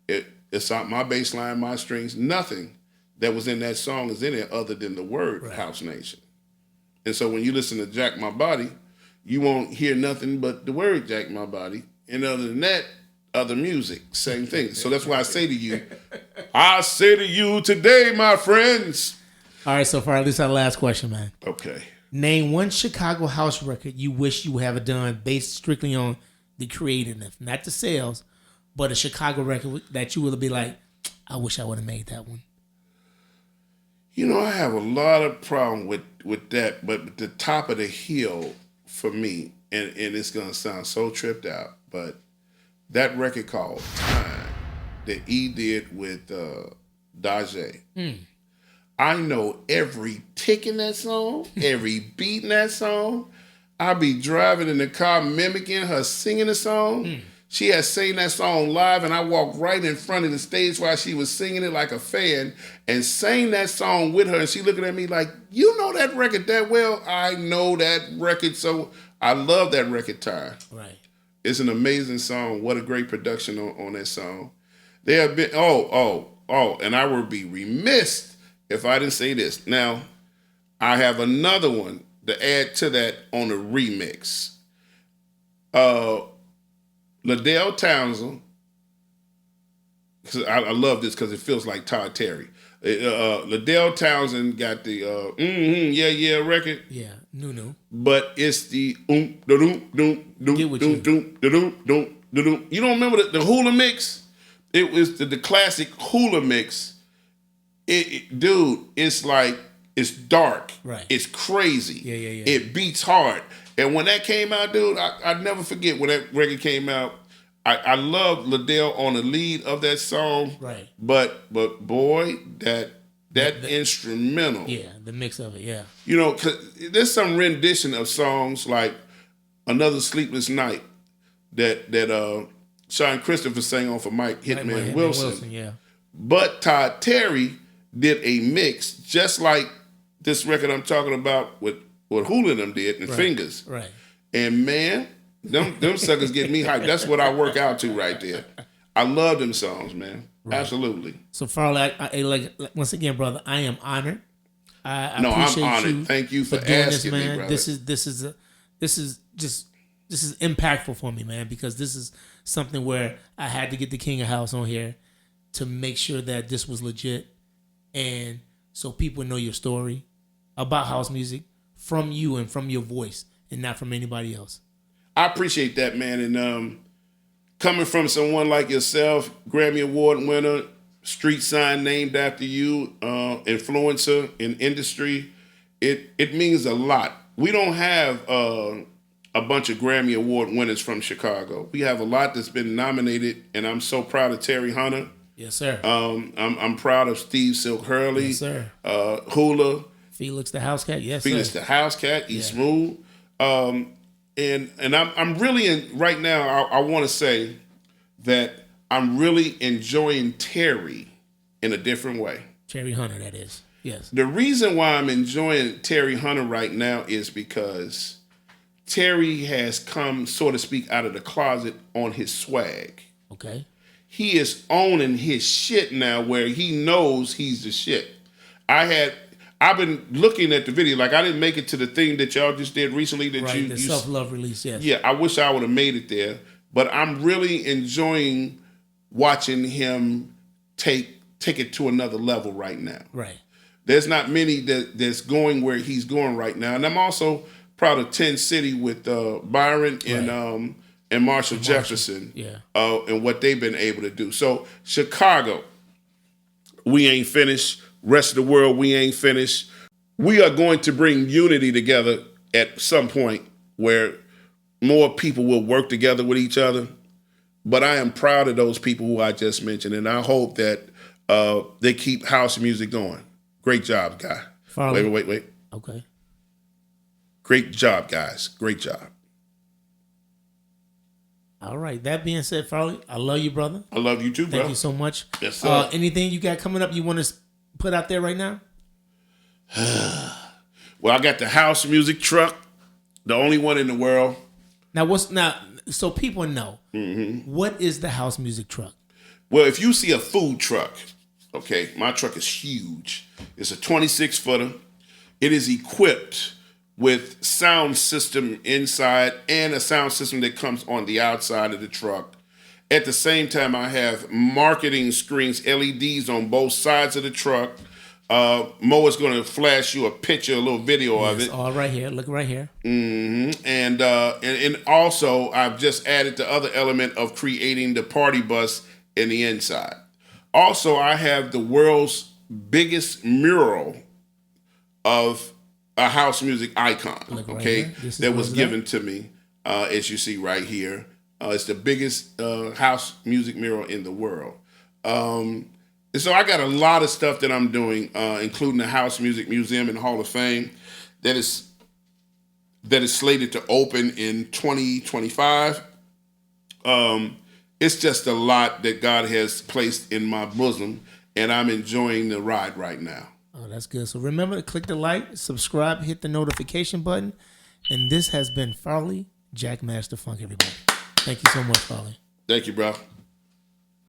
It's not my bass line, my strings, nothing that was in that song is in it other than the word House Nation. And so when you listen to Jack My Body, you won't hear nothing but the word Jack My Body. And other than that, other music, same thing. So that's why I say to you today, my friends. All right, so far, this is our last question, man. Okay. Name one Chicago house record you wish you would have done based strictly on the creativeness, not the sales, but a Chicago record that you would be like, I wish I would have made that one. I have a lot of problem with that, but the top of the hill for me, and it's going to sound so tripped out, but that record called Time that E did with Dajé. I know every tick in that song, every beat in that song. I be driving in the car mimicking her singing the song. She had sang that song live, and I walked right in front of the stage while she was singing it like a fan and sang that song with her. And she looking at me like, you know that record that well? I know that record. So I love that record, Time. Right. It's an amazing song. What a great production on that song. There have been, and I would be remiss if I didn't say this. Now, I have another one to add to that on the remix. Liddell Townsend, because I love this because it feels like Todd Terry. Liddell Townsend got the yeah record. Yeah, no. But it's the doom. You don't remember the hula mix? It was the classic hula mix. Dude, it's like, it's dark. Right. It's crazy. Yeah. It beats hard. And when that came out, dude, I'd never forget when that record came out. I love Liddell on the lead of that song. Right. But boy, that instrumental. Yeah, the mix of it, yeah. 'Cause there's some rendition of songs like Another Sleepless Night that Sean Christopher sang on for Mike Hitman Wilson. Yeah. But Todd Terry did a mix just like this record I'm talking about with what Hula and them did and Fingers. Right. And man, them suckers get me hyped. That's what I work out to right there. I love them songs, man. Right. Absolutely. So Farley, like once again, brother, I am honored. I appreciate I'm honored. You Thank you for doing asking this, man. me, brother. This is impactful for me, man, because this is something where I had to get the King of House on here to make sure that this was legit, and so people know your story about house music from you and from your voice, and not from anybody else. I appreciate that, man. And coming from someone like yourself, Grammy Award winner, street sign named after you, influencer in industry, it means a lot. We don't have a bunch of Grammy Award winners from Chicago. We have a lot that's been nominated, and I'm so proud of Terry Hunter. Yes, sir. I'm proud of Steve Silk Hurley. Yes, sir. Hula. Felix the House Cat, yes, Felix sir. the House Cat, E Smooth. And I'm really in right now. I want to say that I'm really enjoying Terry in a different way. Terry Hunter, that is. Yes. The reason why I'm enjoying Terry Hunter right now is because Terry has come, so to speak, out of the closet on his swag. Okay. He is owning his shit now, where he knows he's the shit. I've been looking at the video, like I didn't make it to the thing that y'all just did recently. That right, the self-love release, yes. Yeah, I wish I would have made it there, but I'm really enjoying watching him take it to another level right now. Right. There's not many that's going where he's going right now, and I'm also proud of 10 City with Byron and Marshall Jefferson, and what they've been able to do. So Chicago, we ain't finished. Rest of the world, we ain't finished. We are going to bring unity together at some point where more people will work together with each other. But I am proud of those people who I just mentioned, and I hope that they keep house music going. Great job, guy. Farley. Wait. Okay. Great job, guys. Great job. All right. That being said, Farley, I love you, brother. I love you too, bro. Thank you so much. Yes, sir. Anything you got coming up you want to put out there right now? Well, I got the house music truck, the only one in the world. Now, so people know, what is the house music truck? Well, if you see a food truck, okay, my truck is huge. It's a 26-footer. It is equipped with sound system inside and a sound system that comes on the outside of the truck. At the same time, I have marketing screens, LEDs on both sides of the truck. Mo is going to flash you a picture, a little video of it. All right here. Look right here. Mm-hmm. And also, I've just added the other element of creating the party bus in the inside. Also, I have the world's biggest mural of a house music icon, that was given to me, as you see right here. It's the biggest house music mural in the world. And so I got a lot of stuff that I'm doing, including the House Music Museum and Hall of Fame that is slated to open in 2025. It's just a lot that God has placed in my bosom, and I'm enjoying the ride right now. Oh, that's good. So remember to click the like, subscribe, hit the notification button. And this has been Farley Jackmaster Funk, everybody. Thank you so much, Farley. Thank you, bro.